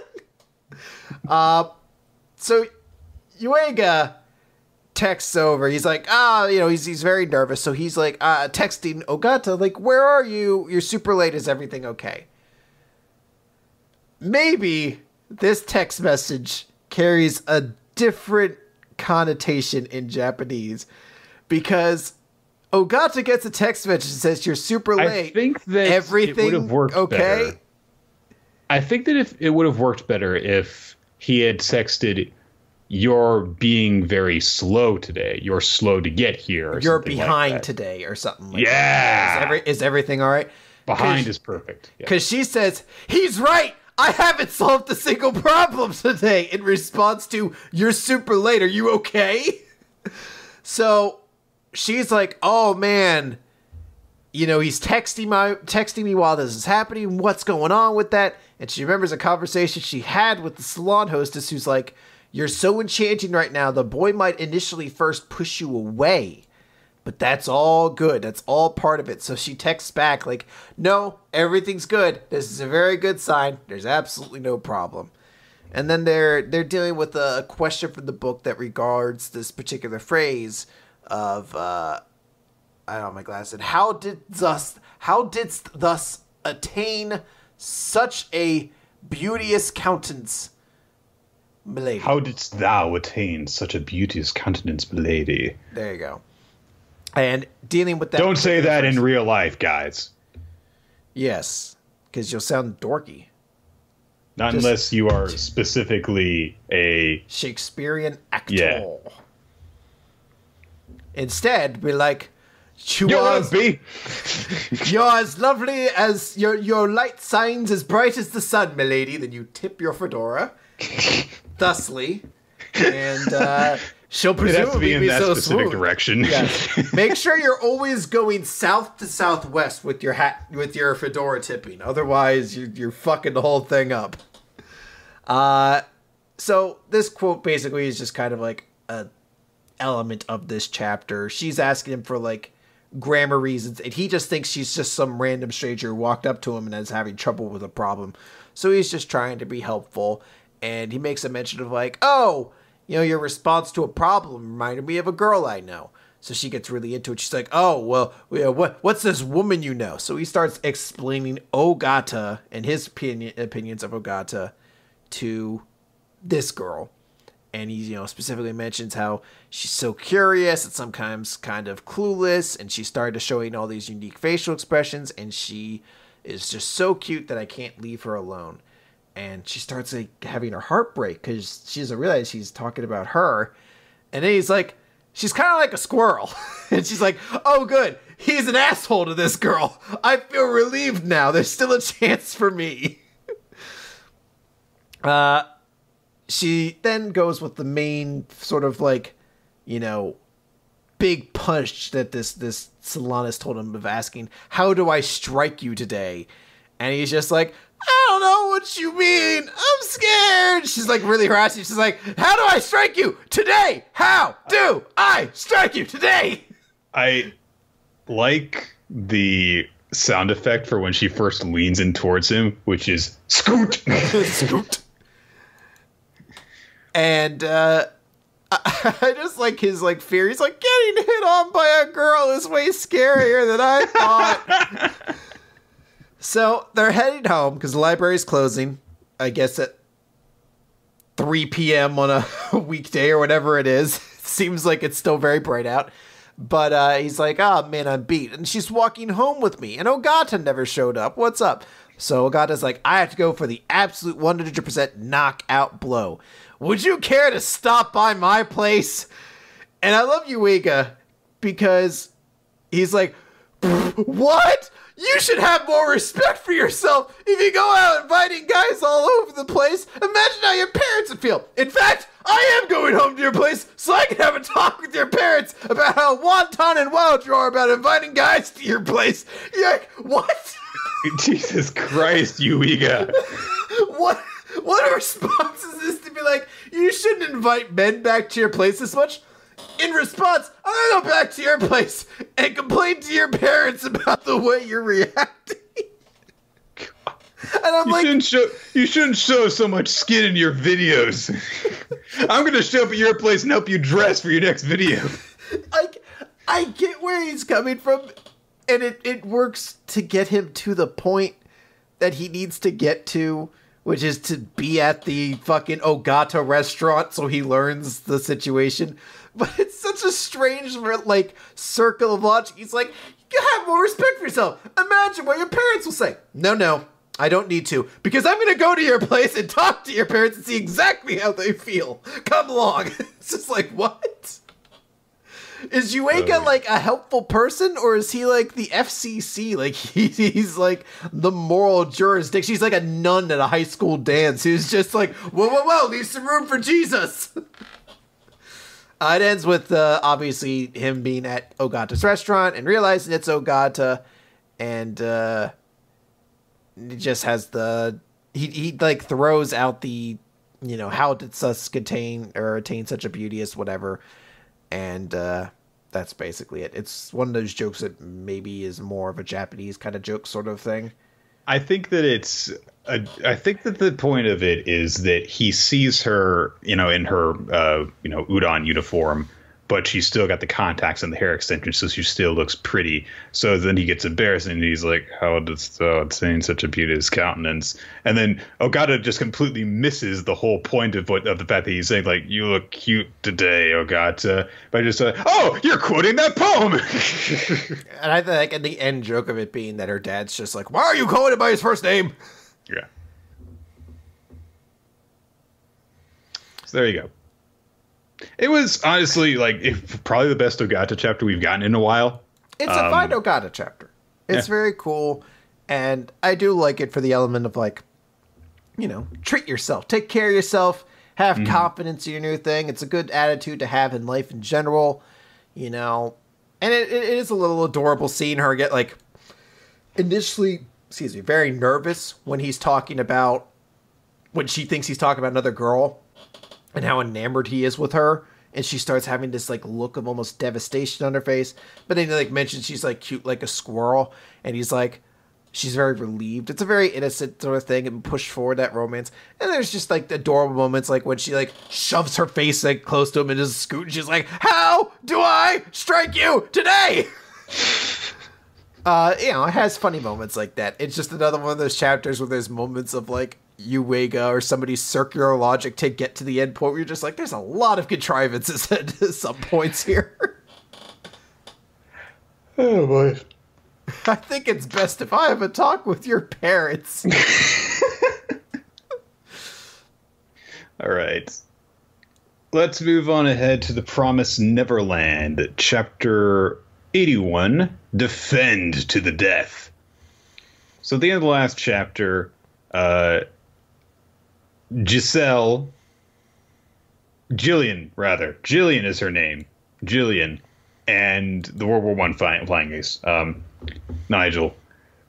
So Yuiga texts over. He's like, you know, he's very nervous. So he's like texting Ogata, like, where are you? You're super late. Is everything okay? Maybe this text message carries a different connotation in Japanese because Ogata gets a text message that says you're super late. I think that everything would have worked okay. Better. I think that if it would have worked better if he had texted, you're being very slow today. You're slow to get here. You're behind today or something like that. Yeah. Is everything all right? Behind is perfect. Because she says, he's right. I haven't solved a single problem today in response to, you're super late. Are you okay? So she's like, oh, man, you know, he's texting me while this is happening. What's going on with that? And she remembers a conversation she had with the salon hostess who's like, you're so enchanting right now, the boy might initially first push you away. But that's all good. That's all part of it. So she texts back like, no, everything's good. This is a very good sign. There's absolutely no problem. And then they're dealing with a question from the book that regards this particular phrase of, I don't have my glasses. How didst thus attain such a beauteous countenance, milady? How didst thou attain such a beauteous countenance, milady? There you go. And dealing with that. Don't say that in real life, guys. Yes, because you'll sound dorky. Not unless you are specifically a Shakespearean actor. Yeah. Instead, we're like, you're as lovely as your light shines as bright as the sun, milady. Then you tip your fedora, thusly, and she'll presumably be so smooth. Direction. Yes. Make sure you're always going south to southwest with your your fedora tipping. Otherwise, you're fucking the whole thing up. So this quote basically is just kind of like a element of this chapter. She's asking him for like grammar reasons, and he just thinks she's just some random stranger who walked up to him and is having trouble with a problem. So he's just trying to be helpful, and he makes a mention of like, oh, you know, your response to a problem reminded me of a girl I know. So she gets really into it. She's like, oh, well, what's this woman you know? So he starts explaining Ogata and his opinions of Ogata to this girl. And he, specifically mentions how she's so curious and sometimes kind of clueless. And she started showing all these unique facial expressions. And she is just so cute that I can't leave her alone. And she starts having her heart break because she doesn't realize he's talking about her. And then he's like, she's kind of like a squirrel. And she's like, oh, good. He's an asshole to this girl. I feel relieved now. There's still a chance for me. She then goes with the main sort of big punch that this Solanus told him of asking, how do I strike you today? And he's just like, I don't know what you mean. I'm scared. She's like really harassing. She's like, how do I strike you today? How do I strike you today? I like the sound effect for when she first leans in towards him, which is scoot. Scoot. And I just like his fear. He's like, getting hit on by a girl is way scarier than I thought. So they're heading home because the library's closing, I guess at 3 p.m. on a weekday or whatever it is. It seems like it's still very bright out. But he's like, oh, man, I'm beat. And she's walking home with me. And Ogata never showed up. What's up? So Ogata's like, I have to go for the absolute 100% knockout blow. Would you care to stop by my place? And I love Yuiga because he's like, what? You should have more respect for yourself. If you go out inviting guys all over the place, imagine how your parents would feel. In fact, I am going home to your place so I can have a talk with your parents about how wanton and wild you are about inviting guys to your place. You're like, what? Jesus Christ, Yuiga. What a response is this to be like, you shouldn't invite men back to your place this much? In response, I'm gonna go back to your place and complain to your parents about the way you're reacting. And I'm you shouldn't show so much skin in your videos. I'm gonna show up at your place and help you dress for your next video. I get where he's coming from, and it works to get him to the point that he needs to get to, which is to be at the fucking Ogata restaurant so he learns the situation. But it's such a strange, circle of logic. He's like, you have more respect for yourself. Imagine what your parents will say. No, I don't need to. Because I'm going to go to your place and talk to your parents and see exactly how they feel. Come along. It's just like, what? Is Yuiga, a helpful person? Or is he, the FCC? He's the moral jurisdiction. He's like a nun at a high school dance who's just like, whoa, leave some room for Jesus. It ends with, obviously, him being at Ogata's restaurant and realizing it's Ogata. And he just has he throws out the, how did Sus attain such a beauteous whatever. And that's basically it. It's one of those jokes that maybe is more of a Japanese kind of joke sort of thing. I think that I think that the point of it is that he sees her, in her, udon uniform, but she's still got the contacts and the hair extensions, so she still looks pretty. So then he gets embarrassed and he's like, how does thou attain such a beauteous countenance? And then Ogata just completely misses the whole point of the fact that he's saying, you look cute today, Ogata, by just oh, you're quoting that poem. And I think and the end joke of it being that her dad's just like, why are you calling him by his first name? Yeah. So there you go. It was honestly probably the best Ogata chapter we've gotten in a while. It's a fine Ogata chapter. It's very cool, and I do like it for the element of treat yourself, take care of yourself, have confidence in your new thing. It's a good attitude to have in life in general, and it is a little adorable seeing her get initially, very nervous when he's talking about when she thinks he's talking about another girl. And how enamored he is with her. And she starts having this, look of almost devastation on her face. But then he, mentions she's, cute like a squirrel. And he's like, she's very relieved. It's a very innocent sort of thing and push forward that romance. And there's just like adorable moments like when she like shoves her face like close to him and just scoot and she's like, "How do I strike you today?" It has funny moments like that. It's just another one of those chapters where there's moments of like Yuiga or somebody's circular logic to get to the end point where you're just like, there's a lot of contrivances at some points here. Oh boy. I think it's best if I have a talk with your parents. All right. Let's move on ahead to the Promised Neverland, chapter 81, Defend to the Death. So at the end of the last chapter, Jillian is her name. Jillian and the World War I flying ace, Nigel.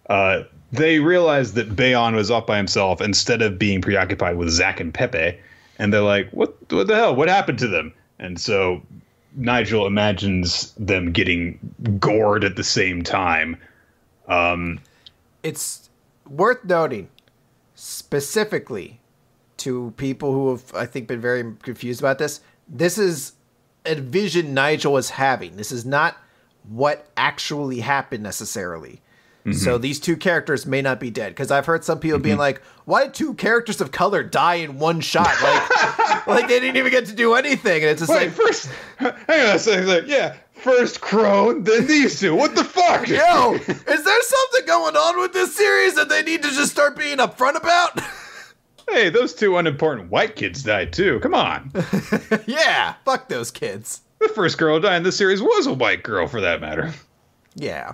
They realized that Bayon was off by himself instead of being preoccupied with Zack and Pepe. And they're like, what the hell? What happened to them? And so Nigel imagines them getting gored at the same time. It's worth noting, specifically to people who have, I think, been very confused about this, this is a vision Nigel is having. This is not what actually happened necessarily. Mm-hmm. So these two characters may not be dead. Because I've heard some people being like, why did two characters of color die in one shot? Like they didn't even get to do anything. And it's just first, hang on a second. Yeah, first Crone, then these two. What the fuck? Yo, is there something going on with this series that they need to just start being upfront about? Hey, those two unimportant white kids died too. Come on. Yeah, fuck those kids. The first girl to die in this series was a white girl, for that matter. Yeah.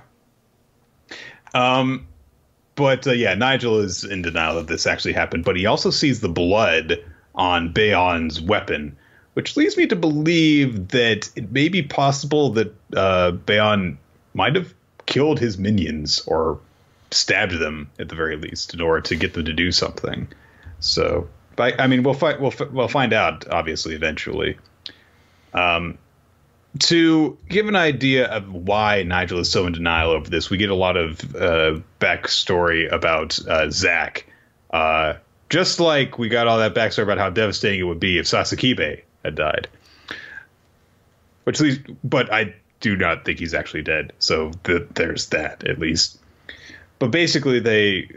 Yeah, Nigel is in denial that this actually happened, but he also sees the blood on Bayon's weapon, which leads me to believe that it may be possible that Bayon might have killed his minions or stabbed them at the very least in order to get them to do something. So, I mean, we'll find out obviously eventually. To give an idea of why Nigel is so in denial over this, we get a lot of backstory about Zack. Just like we got all that backstory about how devastating it would be if Sasakibe had died. But I do not think he's actually dead. So there's that, at least. But basically, the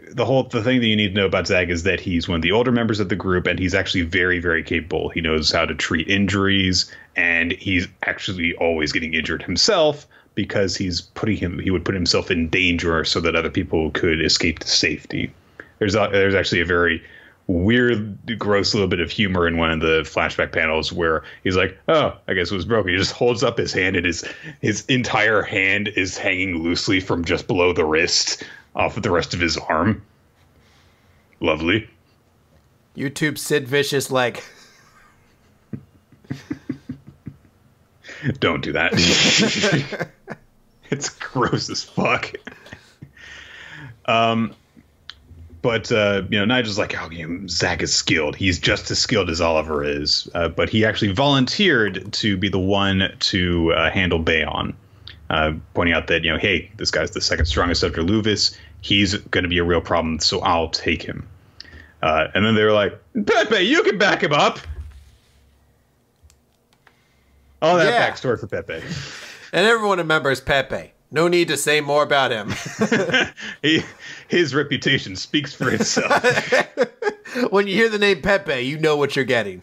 thing that you need to know about Zack is that he's one of the older members of the group, and he's actually very, very capable. He knows how to treat injuries, and he's actually always getting injured himself because he would put himself in danger so that other people could escape to safety. There's actually a very weird, gross little bit of humor in one of the flashback panels where he's like, "Oh, I guess it was broken." He just holds up his hand, and his entire hand is hanging loosely from just below the wrist off of the rest of his arm. Lovely. YouTube Sid Vicious leg. Don't do that. It's gross as fuck. Nigel's like, Zack is skilled. He's just as skilled as Oliver is. But he actually volunteered to be the one to handle Bayon. Pointing out that, hey, this guy's the second strongest after Luvis. He's going to be a real problem, so I'll take him. And then they were like, Pepe, you can back him up. All that backstory for Pepe. And everyone remembers Pepe. No need to say more about him. His reputation speaks for itself. When you hear the name Pepe, you know what you're getting.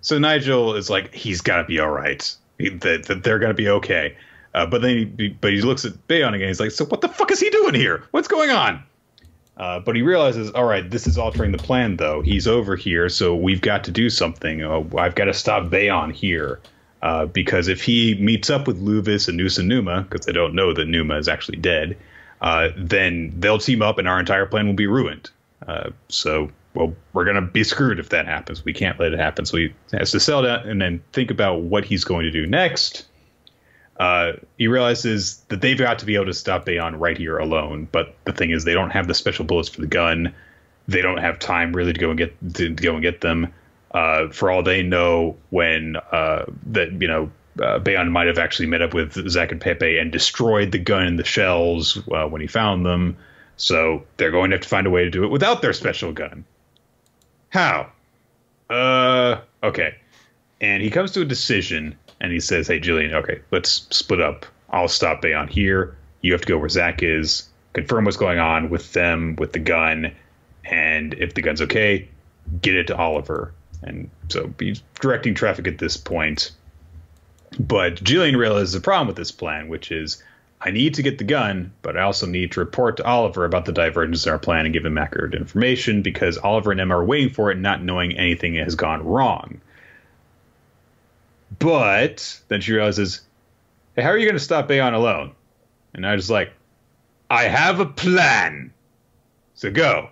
So Nigel is like, he's got to be all right. That they're going to be okay. But he looks at Bayon again. He's like, so what the fuck is he doing here? What's going on? But he realizes, all right, this is altering the plan, though. He's over here, so we've got to do something. I've got to stop Bayon here. Because if he meets up with Luvis and Numa, because they don't know that Numa is actually dead, then they'll team up and our entire plan will be ruined. We're going to be screwed if that happens. We can't let it happen. So he has to settle down and then think about what he's going to do next. He realizes that they've got to be able to stop Bayon right here alone. But the thing is, they don't have the special bullets for the gun. They don't have time really to go and get them. For all they know, when Bayon might have actually met up with Zack and Pepe and destroyed the gun and the shells when he found them. So they're going to have to find a way to do it without their special gun. How? Okay. And he comes to a decision, and he says, hey, Jillian, okay, let's split up. I'll stop Bayon here. You have to go where Zack is, confirm what's going on with them, with the gun, and if the gun's okay, get it to Oliver. And so he's directing traffic at this point. But Jillian realizes the problem with this plan, which is, I need to get the gun, but I also need to report to Oliver about the divergence in our plan and give him accurate information, because Oliver and Emma are waiting for it, not knowing anything has gone wrong. But then she realizes, hey, how are you going to stop Bayon alone? And I was like, I have a plan. So go.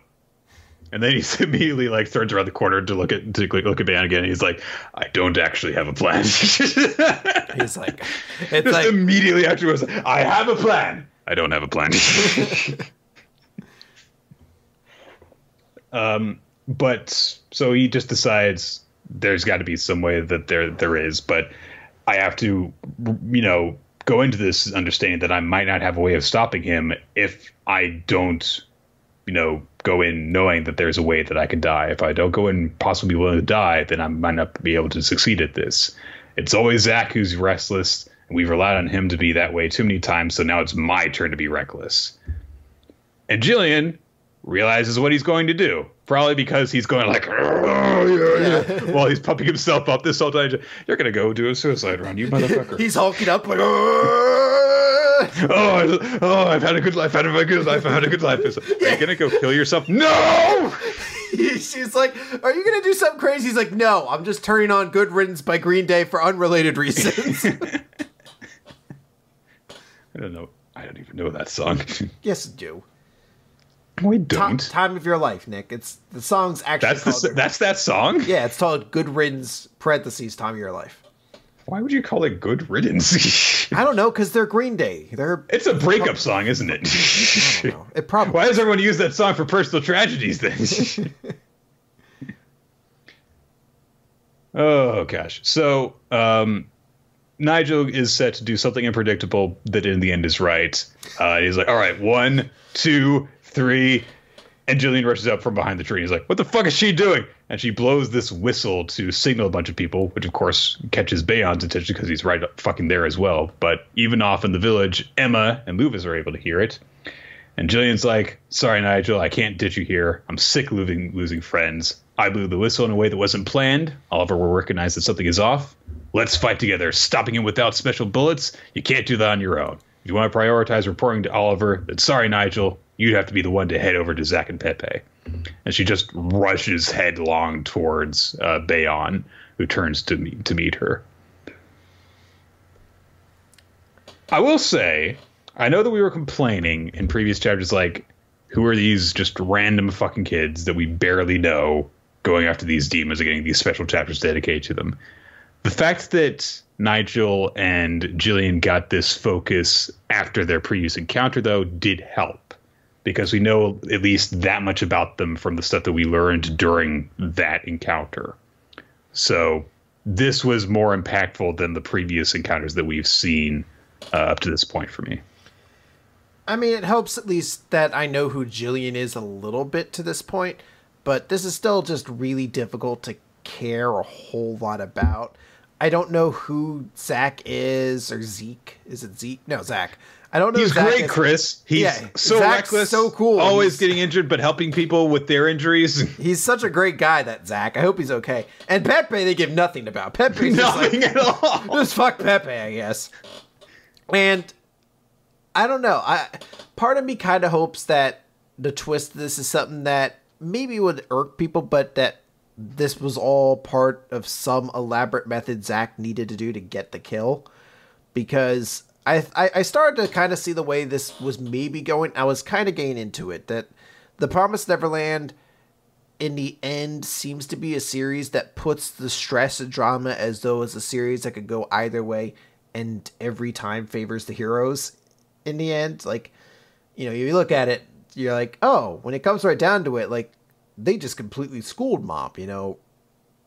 And then he immediately like turns around the corner to look at Bayon again. And he's like, I don't actually have a plan. He's like, it's just like immediately afterwards, I have a plan. I don't have a plan. But so he just decides there's got to be some way that there is, but I have to, go into this understanding that I might not have a way of stopping him if I don't, go in knowing that there's a way that I can die. If I don't go in possibly willing to die, then I might not be able to succeed at this. It's always Zack who's restless, and we've relied on him to be that way too many times, so now it's my turn to be reckless. And Jillian realizes what he's going to do. Probably because he's going like, yeah. While he's pumping himself up this whole time. You're going to go do a suicide run, you motherfucker. He's hulking up like, I've had a good life. I've had a good life. Are you going to go kill yourself? No! She's like, are you going to do something crazy? He's like, no, I'm just turning on Good Riddance by Green Day for unrelated reasons. I don't know. I don't even know that song. Yes, you do. We don't. Time of Your Life, Nick. It's the song's actually that's that song? Yeah, it's called Good Riddance, parentheses, Time of Your Life. Why would you call it Good Riddance? I don't know, because they're Green Day. It's a breakup song, isn't it? I don't know. It probably. Why does everyone use that song for personal tragedies then? Oh, gosh. So, Nigel is set to do something unpredictable that in the end is right. He's like, all right, 1, 2, 3, and Jillian rushes up from behind the tree. He's like, what the fuck is she doing? And she blows this whistle to signal a bunch of people, which of course catches Bayon's attention because he's right up fucking there as well. But even off in the village, Emma and Luvis are able to hear it. And Jillian's like, sorry, Nigel, I can't ditch you here. I'm sick of losing friends. I blew the whistle in a way that wasn't planned. Oliver will recognize that something is off. Let's fight together. Stopping him without special bullets, you can't do that on your own. If you want to prioritize reporting to Oliver, then sorry, Nigel, you'd have to be the one to head over to Zack and Pepe. And she just rushes headlong towards Bayon, who turns to meet her. I will say, I know that we were complaining in previous chapters, like, who are these just random fucking kids that we barely know going after these demons and getting these special chapters dedicated to them. The fact that Nigel and Jillian got this focus after their previous encounter, though, did help. Because we know at least that much about them from the stuff that we learned during that encounter. So this was more impactful than the previous encounters that we've seen up to this point for me. I mean, it helps at least that I know who Jillian is a little bit to this point. But this is still just really difficult to care a whole lot about. I don't know who Zack is, or Zeke. Is it Zeke? No, Zack. I don't know. He's Zack great, is. Chris. He's so Zack's reckless, so cool. Always getting injured, but helping people with their injuries. He's such a great guy, that Zack. I hope he's okay. And Pepe, they give nothing about. Pepe's nothing at all. Just fuck Pepe, I guess. And I don't know. Part of me kind of hopes that the twist of this is something that maybe would irk people, but that this was all part of some elaborate method Zack needed to do to get the kill. Because I started to kind of see the way this was maybe going. I was kind of getting into it. That The Promised Neverland, in the end, seems to be a series that puts the stress and drama as though it's a series that could go either way and every time favors the heroes in the end. Like, you look at it, you're like, oh, when it comes right down to it, like, they just completely schooled Mop.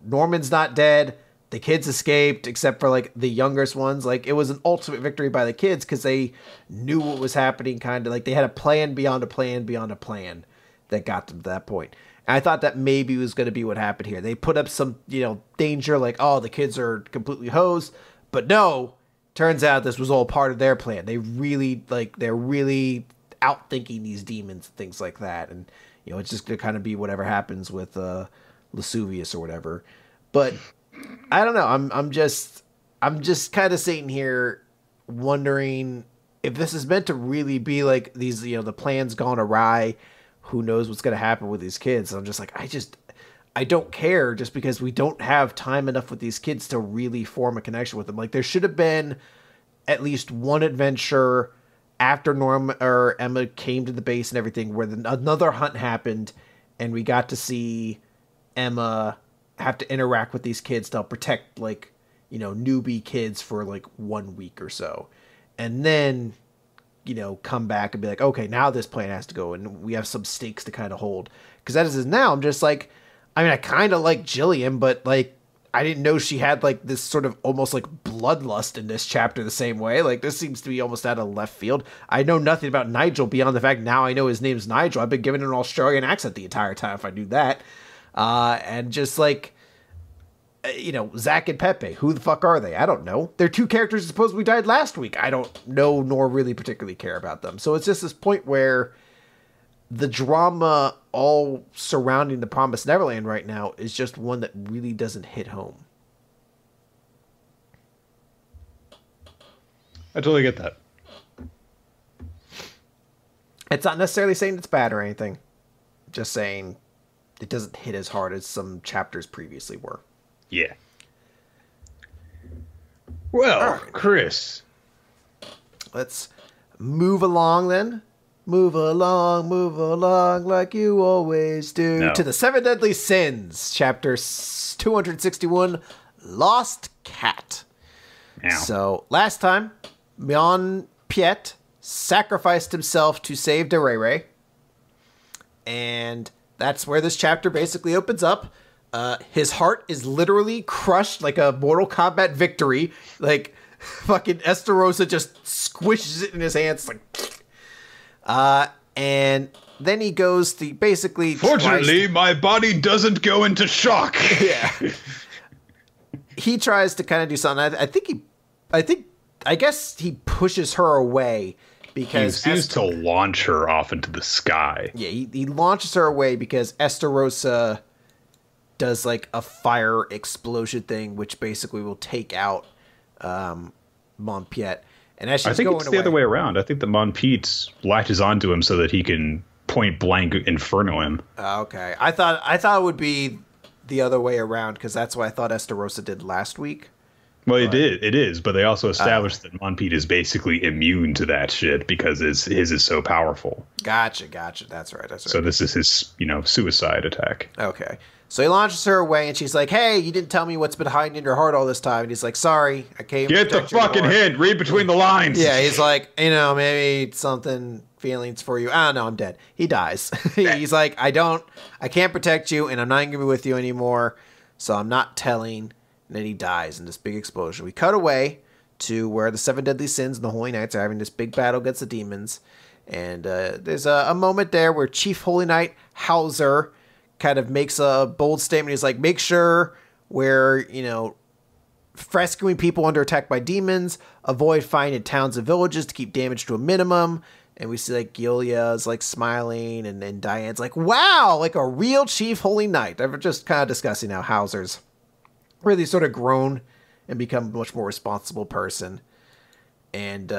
Norman's not dead. the kids escaped, except for like the youngest ones. Like it was an ultimate victory by the kids because they knew what was happening. Kind of like they had a plan beyond a plan beyond a plan that got them to that point. And I thought that maybe was going to be what happened here. They put up some, danger, like, oh, the kids are completely hosed. But no, turns out this was all part of their plan. They're really outthinking these demons and things like that. And, it's just going to kind of be whatever happens with Vesuvius or whatever. But I don't know. I'm just kind of sitting here wondering if this is meant to really be like these, the plan's gone awry. Who knows what's going to happen with these kids? I'm just like, I don't care just because we don't have time enough with these kids to really form a connection with them. Like there should have been at least one adventure after Norma or Emma came to the base and everything where another hunt happened and we got to see Emma have to interact with these kids to help protect newbie kids for 1 week or so. And then come back and be like, okay, now this plan has to go and we have some stakes to kind of hold. Because as is now, I'm just like, I kind of like Jillian, but I didn't know she had this sort of almost bloodlust in this chapter the same way. This seems to be almost out of left field. I know nothing about Nigel beyond the fact now I know his name's Nigel. I've been given an Australian accent the entire time if I knew that. And just Zack and Pepe, who the fuck are they? I don't know. They're two characters who supposedly died last week. I don't know nor really particularly care about them. So it's just this point where the drama all surrounding the Promised Neverland right now is just one that really doesn't hit home. I totally get that. It's not necessarily saying it's bad or anything. Just saying it doesn't hit as hard as some chapters previously were. Yeah. Well, right. Chris. Let's move along then. Move along like you always do. No. To the Seven Deadly Sins, chapter 261, Lost Cat. Ow. So, last time, Myon Piet sacrificed himself to save Derere. And that's where this chapter basically opens up. His heart is literally crushed like a Mortal Kombat victory. Fucking Esterosa just squishes it in his hands. And then he goes to basically... Fortunately, my body doesn't go into shock. Yeah. He tries to kind of do something. I guess he pushes her away because... He seems to launch her off into the sky. Yeah, he launches her away because Esterosa does a fire explosion thing, which basically will take out Monpiet. And as she's I think going it's away, the other way around. I think that Monpiet latches onto him so that he can point blank inferno him. Okay, I thought it would be the other way around because that's what I thought Esterosa did last week. Well, it is, but they also established that Monpiet is basically immune to that shit because his is so powerful. Gotcha. That's right. So this is his, suicide attack. Okay. So he launches her away, and she's like, hey, you didn't tell me what's been hiding in your heart all this time. And he's like, sorry, I came to Get the protect your fucking heart. hint. Read between the lines. Yeah, he's like, maybe something, feelings for you. I don't know, I'm dead. He dies. He's like, I can't protect you, and I'm not going to be with you anymore, so I'm not telling. And then he dies in this big explosion. We cut away to where the Seven Deadly Sins and the Holy Knights are having this big battle against the demons. And there's a moment there where Chief Holy Knight Hauser kind of makes a bold statement. He's like, make sure we're, rescuing people under attack by demons, avoid fighting in towns and villages to keep damage to a minimum. And we see Gilia's smiling, and then Diane's like, wow, a real Chief Holy Knight. They're just kind of discussing how Hauser's really sort of grown and become a much more responsible person. And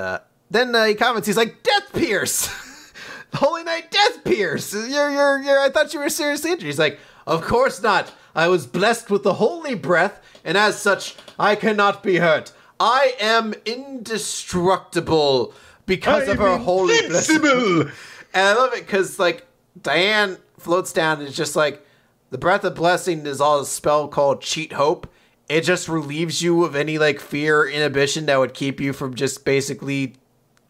then he comments, he's like, Death Pierce! Holy Knight Death Pierce! I thought you were seriously injured. He's like, of course not. I was blessed with the holy breath, and as such, I cannot be hurt. I am indestructible because of her holy blessing. And I love it because, Diane floats down and it's just the breath of blessing is all a spell called Cheat Hope. It just relieves you of any, fear or inhibition that would keep you from just basically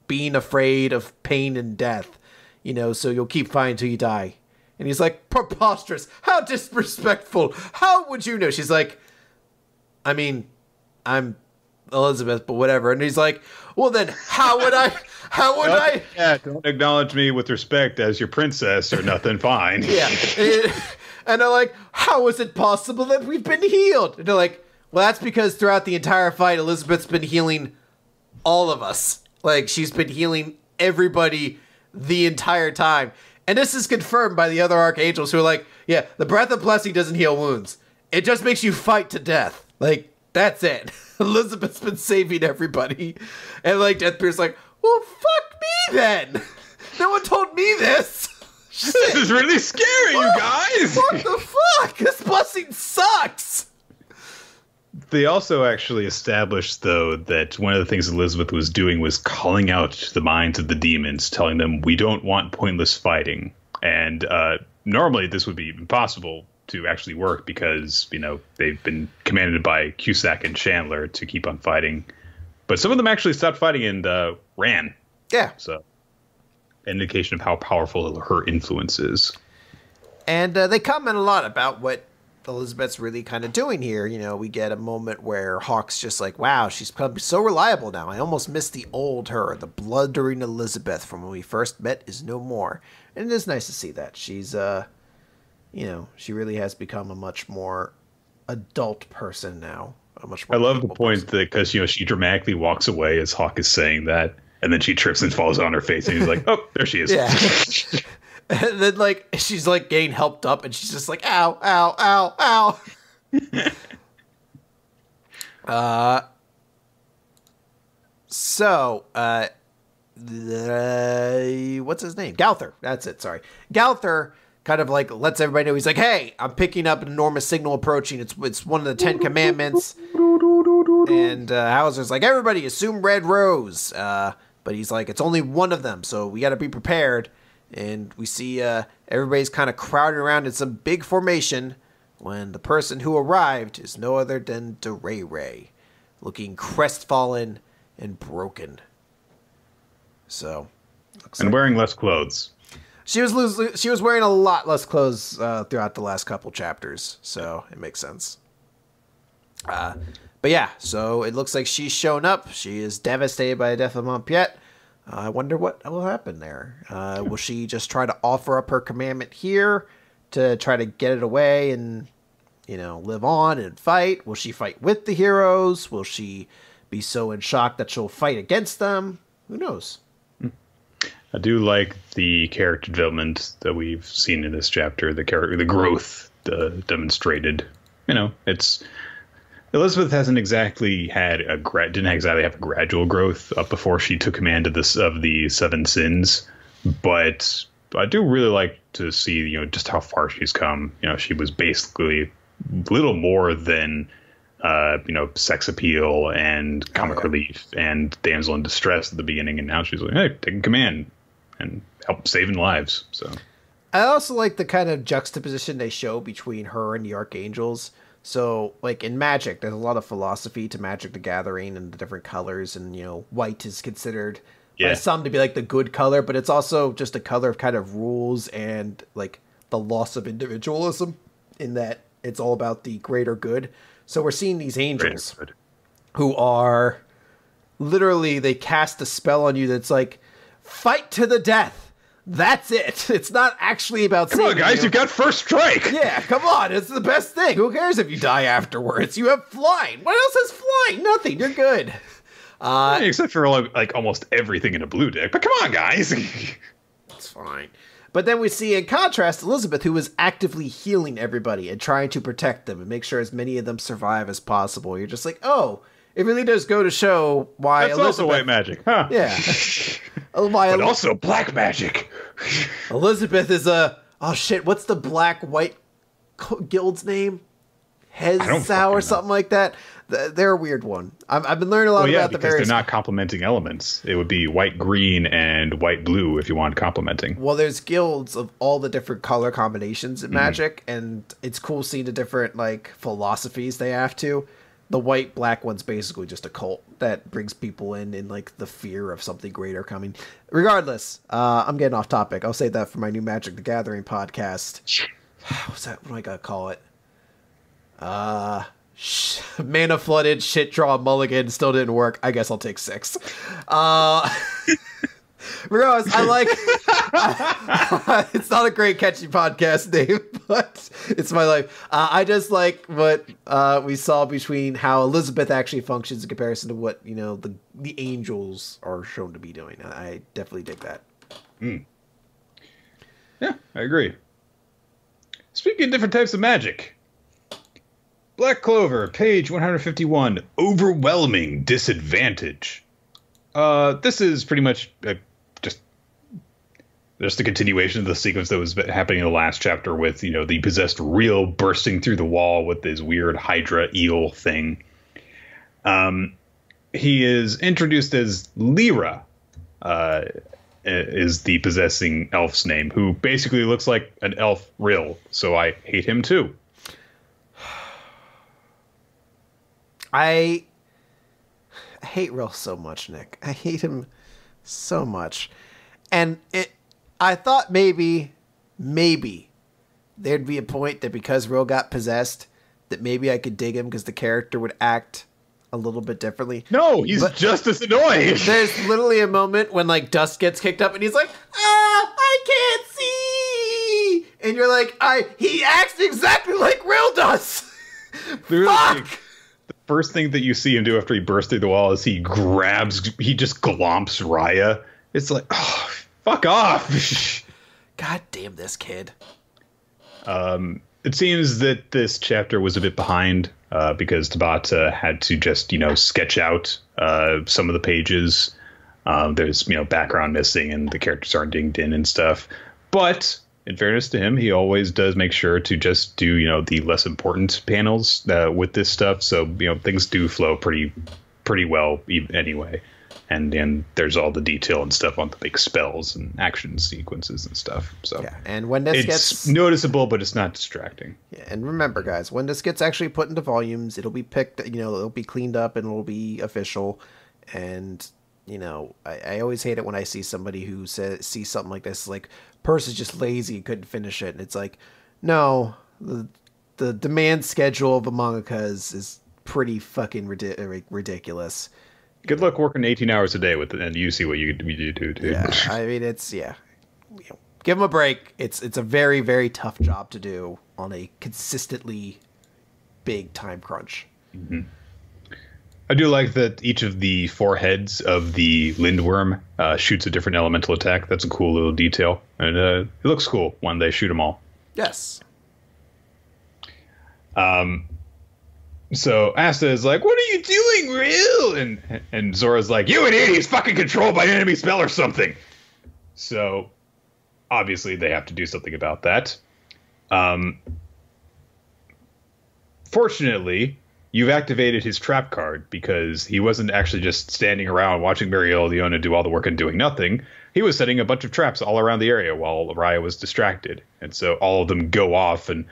being afraid of pain and death. So you'll keep fighting until you die. And he's like, preposterous. How disrespectful. How would you know? She's like, I mean, I'm Elizabeth, but whatever. And he's like, well, then how would I? Yeah, don't acknowledge me with respect as your princess or nothing. Fine. Yeah. And they're like, how is it possible that we've been healed? And they're like, well, that's because throughout the entire fight, Elizabeth's been healing all of us. Like, she's been healing everybody the entire time. And this is confirmed by the other archangels who are like, yeah, the breath of blessing doesn't heal wounds. It just makes you fight to death. Like, that's it. Elizabeth's been saving everybody. And, like, Deathbeard's like, well, fuck me then. No one told me this. Shit. This is really scary, you guys. What the fuck? This blessing sucks. They also actually established, though, that one of the things Elizabeth was doing was calling out the minds of the demons, telling them, we don't want pointless fighting. And normally this would be impossible to actually work because, you know, they've been commanded by Cusack and Chandler to keep on fighting. But some of them actually stopped fighting and ran. Yeah. So, an indication of how powerful her influence is. And they comment a lot about what Elizabeth's really kind of doing here. You know, we get a moment where Hawk's just like, wow, she's become so reliable now. I almost miss the old her. The blundering Elizabeth from when we first met is no more. And it is nice to see that. She's, you know, she really has become a much more adult person now. A much more I love the point that, because, you know, she dramatically walks away as Hawk is saying that, and then she trips and falls on her face, and he's like, oh, there she is. Yeah. And then, like, she's, like, getting helped up, and she's just like, ow, ow, ow, ow. So, what's his name? Gowther. That's it, sorry. Gowther kind of, like, lets everybody know. He's like, hey, I'm picking up an enormous signal approaching. It's one of the 10 Commandments. And Hauser's like, everybody, assume Red Rose. But he's like, it's only one of them, so we got to be prepared. And we see everybody's kind of crowding around in some big formation when the person who arrived is no other than DeRay, looking crestfallen and broken. So, and like wearing less clothes. She was wearing a lot less clothes throughout the last couple chapters, so it makes sense. But yeah, so it looks like she's shown up. She is devastated by the death of Montpiet. I wonder what will happen there. Will she just try to offer up her commandment here to try to get it away and, you know, live on and fight? Will she fight with the heroes? Will she be so in shock that she'll fight against them? Who knows? I do like the character development that we've seen in this chapter. The growth demonstrated. You know, it's Elizabeth hasn't exactly had didn't exactly have a gradual growth up before she took command of the Seven Sins, but I do really like to see, you know, just how far she's come. You know, she was basically little more than you know, sex appeal and comic relief and damsel in distress at the beginning, and now she's like, hey, taking command and help saving lives. So I also like the kind of juxtaposition they show between her and the Archangels. So, like, in Magic, there's a lot of philosophy to Magic the Gathering and the different colors, and, you know, white is considered by some to be, like, the good color, but it's also just a color of kind of rules and, like, the loss of individualism in that it's all about the greater good. So we're seeing these angels who are literally, they cast a spell on you that's like, fight to the death. That's it. It's not actually about saving you. Come on, guys, you've got first strike. Yeah, come on. It's the best thing. Who cares if you die afterwards? You have flying. What else has flying? Nothing. You're good. Except for like almost everything in a blue deck. But come on, guys. It's fine. But then we see, in contrast, Elizabeth, who is actively healing everybody and trying to protect them and make sure as many of them survive as possible. You're just like, oh, it really does go to show why That's Elizabeth... also white magic, huh? Yeah. But also black magic. Elizabeth is a... Oh, shit, what's the black-white guild's name? Hezsau or something like that? They're a weird one. I've been learning a lot about the various... because they're not complementing elements. It would be white-green and white-blue if you wanted complementing. Well, there's guilds of all the different color combinations in Magic, and it's cool seeing the different, like, philosophies they have to. The white-black one's basically just a cult that brings people in like, the fear of something greater coming. Regardless, I'm getting off topic. I'll save that for my new Magic the Gathering podcast. What's that? What do I gotta call it? mana flooded shit draw mulligan still didn't work. I guess I'll take 6. Regardless, I like it's not a great catchy podcast name, but it's my life. I just like what we saw between how Elizabeth actually functions in comparison to what, you know, the angels are shown to be doing. I definitely dig that. Yeah, I agree. Speaking of different types of magic, Black Clover, page 151, Overwhelming Disadvantage. This is pretty much just a continuation of the sequence that was happening in the last chapter with, you know, the possessed Real bursting through the wall with this weird Hydra eel thing. He is introduced as Lyra, is the possessing elf's name, who basically looks like an elf Real, so I hate him too. I hate Real so much, Nick. I hate him so much. And I thought maybe there'd be a point that because Real got possessed, that maybe I could dig him because the character would act a little bit differently. No, he's just as annoying. There's literally a moment when like dust gets kicked up and he's like, I can't see. And you're like, he acts exactly like Real does. Fuck. The first thing that you see him do after he bursts through the wall is he just glomps Raya. It's like, oh, fuck off. God damn this kid. It seems that this chapter was a bit behind because Tabata had to just, you know, sketch out some of the pages. There's, you know, background missing and the characters aren't dinged in and stuff. But in fairness to him, he always does make sure to just do, you know, the less important panels with this stuff. So, you know, things do flow pretty well anyway. And then there's all the detail and stuff on the big spells and action sequences and stuff. So yeah, and when this gets noticeable, but it's not distracting. Yeah, and remember, guys, when this gets actually put into volumes, it'll be picked. You know, it'll be cleaned up and it'll be official. And you know, I always hate it when I see somebody who sees something like this, like person's just lazy, couldn't finish it, and it's like, no, the demand schedule of a mangaka is pretty fucking ridiculous. Good luck working 18 hours a day with it, and you see what you do, dude. Yeah, I mean, give them a break. It's a very, very tough job to do on a consistently big time crunch. Mm-hmm. I do like that each of the 4 heads of the Lindworm shoots a different elemental attack. That's a cool little detail, and it looks cool when they shoot them all. Yes. So Asta is like, "What are you doing, Real?" And Zora's like, "You an idiot! He's fucking controlled by an enemy spell or something." So obviously they have to do something about that. Fortunately, you've activated his trap card because he wasn't actually just standing around watching Mariel Leona do all the work and doing nothing. He was setting a bunch of traps all around the area while Raya was distracted, and so all of them go off and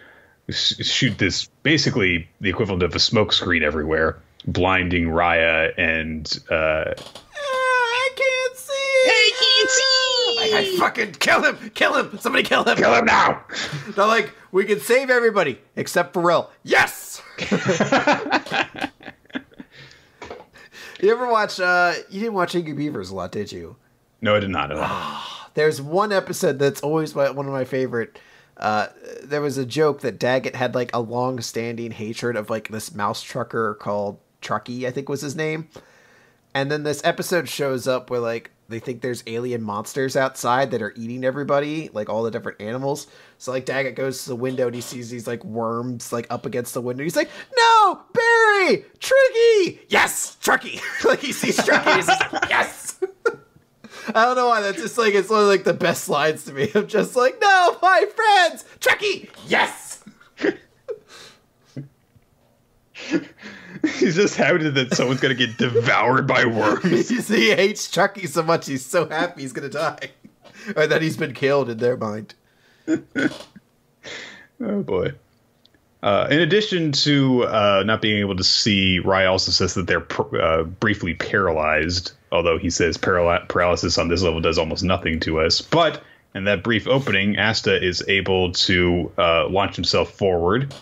shoot this, basically the equivalent of a smoke screen everywhere, blinding Raya and I can't see. I fucking kill him. Somebody kill him now. They're like, we can save everybody except for Real. Yes. You ever watch you didn't watch Angry Beavers a lot, did you? No, I did not at all. There's one episode that's always one of my favorite. There was a joke that Daggett had like a long-standing hatred of like this mouse trucker called Trucky, I think was his name. And then this episode shows up where like they think there's alien monsters outside that are eating everybody, like all the different animals. So like Daggett goes to the window and he sees these like worms like up against the window. He's like, "No, Barry, Tricky, yes, Trucky." Like he sees Trucky, he's just like, "Yes." I don't know why, that's just like, it's one of like the best lines to me. I'm just like, "No, my friends, Trucky, yes." He's just happy that someone's gonna get devoured by worms. He hates Chucky so much, he's so happy he's gonna die. Or that he's been killed in their mind. Oh boy. In addition to not being able to see, Raya also says that they're briefly paralyzed, although he says paralysis on this level does almost nothing to us. But in that brief opening, Asta is able to launch himself forward,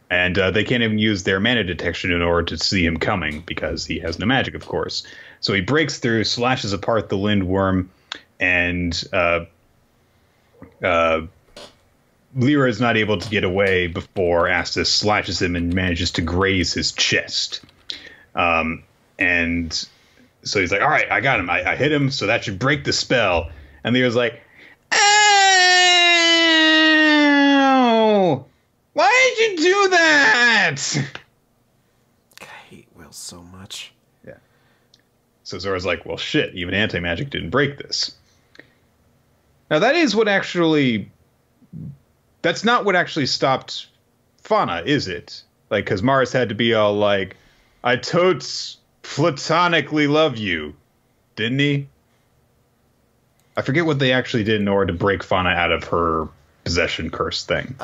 And they can't even use their mana detection in order to see him coming because he has no magic, of course. So he breaks through, slashes apart the Lindworm, and Lyra is not able to get away before Astus slashes him and manages to graze his chest. And so he's like, all right, I got him. I hit him, so that should break the spell. And Lyra's like, ow! Why did you do that? I hate Will so much. Yeah. So Zora's like, well, shit, even anti-magic didn't break this. Now, that is what actually... That's not what actually stopped Fauna, is it? Like, because Mars had to be all like, I totes platonically love you, didn't he? I forget what they actually did in order to break Fauna out of her possession curse thing.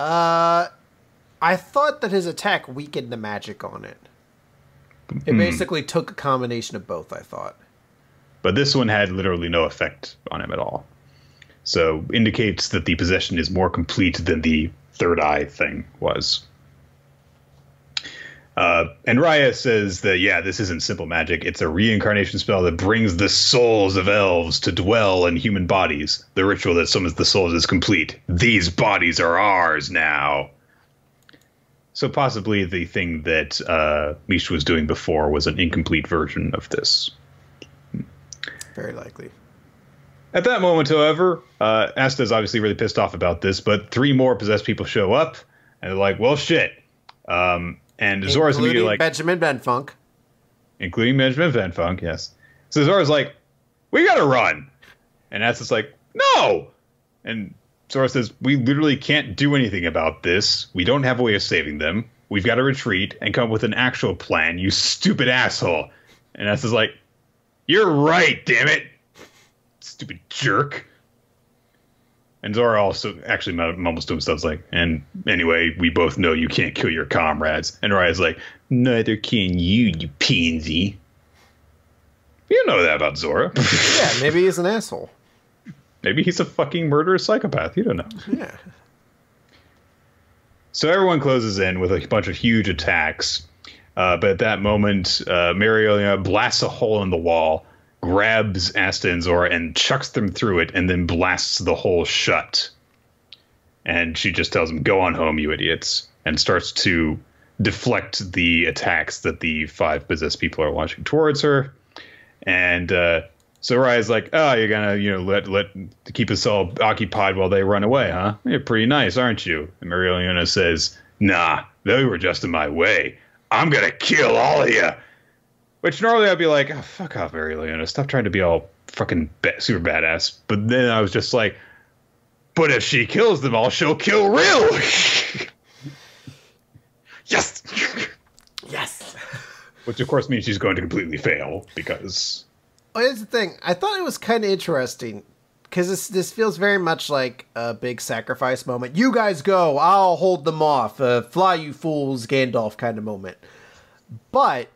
I thought that his attack weakened the magic on it. It basically took a combination of both, I thought. But this one had literally no effect on him at all. So indicates that the possession is more complete than the third eye thing was. And Raya says that, yeah, this isn't simple magic. It's a reincarnation spell that brings the souls of elves to dwell in human bodies. The ritual that summons the souls is complete. These bodies are ours now. So possibly the thing that Mish was doing before was an incomplete version of this. Very likely. At that moment, however, Asta is obviously really pissed off about this, but 3 more possessed people show up, and they're like, well, shit. And Zora's immediately like... Benjamin Van Funk. Including Benjamin Van Funk, yes. So Zora's like, we gotta run. And Asta's like, no! And Zora says, we literally can't do anything about this. We don't have a way of saving them. We've got to retreat and come up with an actual plan, you stupid asshole. And Asta's like, you're right, damn it. Stupid jerk. And Zora also actually mumbles to himself, like, and anyway, we both know you can't kill your comrades. And Raya's like, neither can you, you pansy. You know that about Zora. Yeah, maybe he's an asshole. Maybe he's a fucking murderous psychopath. You don't know. Yeah. So everyone closes in with a bunch of huge attacks. But at that moment, Mariolina blasts a hole in the wall, grabs Asta and Zora and chucks them through it, and then blasts the hole shut. And she just tells them, go on home, you idiots, and starts to deflect the attacks that the 5 possessed people are launching towards her. And so Raya's like, oh, you're gonna, let keep us all occupied while they run away, huh? You're pretty nice, aren't you? And Mariolina says, nah, they were just in my way. I'm gonna kill all of you. Which normally I'd be like, oh, fuck off, Mariolina. Stop trying to be all fucking super badass. But then I was just like, but if she kills them all, she'll kill real. Yes. Yes. Which, of course, means she's going to completely fail because... Well, here's the thing. I thought it was kind of interesting because this feels very much like a big sacrifice moment. You guys go. I'll hold them off. Fly, you fools, Gandalf kind of moment. But...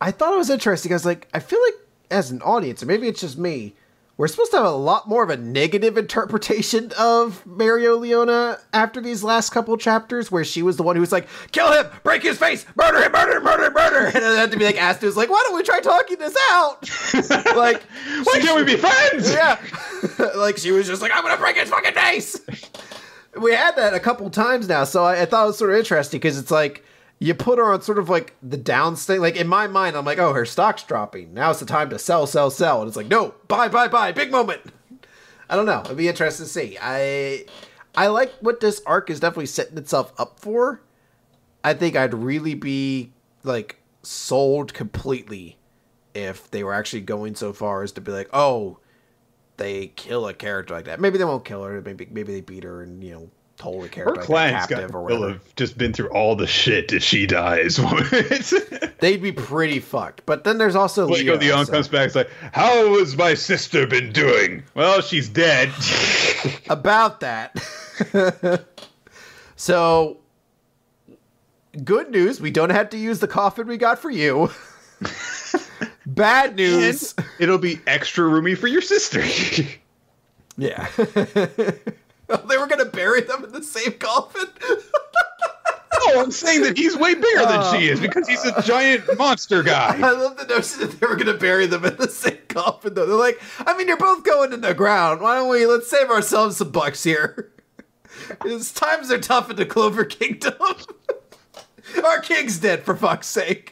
I thought it was interesting. I was like, I feel like as an audience, or maybe it's just me, we're supposed to have a lot more of a negative interpretation of Mariolina after these last couple chapters, where she was the one who was like, kill him, break his face, murder him, murder, murder, murder. And then had to be like, Asta was like, why don't we try talking this out? Like, why can't we be friends? Yeah. Like, she was just like, I'm going to break his fucking face. We had that a couple times now. So I thought it was sort of interesting because it's like, you put her on sort of like the downs thing. Like in my mind, I'm like, oh, her stock's dropping. Now it's the time to sell, sell, sell. And it's like, no, buy, buy, buy. Big moment. I don't know. It'd be interesting to see. I like what this arc is definitely setting itself up for. I think I'd really be like sold completely if they were actually going so far as to be like, oh, they kill a character like that. Maybe they won't kill her. Maybe they beat her and, hold the character her client's captive got or whatever. Have just been through all the shit if she dies. They'd be pretty fucked. But then there's also Leo. The aunt comes back. It's like, how has my sister been doing? Well, she's dead. About that. So, good news. We don't have to use the coffin we got for you. Bad news. And it'll be extra roomy for your sister. Yeah. They were going to bury them in the same coffin? No, I'm saying that he's way bigger than she is because he's a giant monster guy. I love the notion that they were going to bury them in the same coffin, though. They're like, I mean, you're both going in the ground. Why don't let's save ourselves some bucks here. Because times are tough in the Clover Kingdom. Our king's dead, for fuck's sake.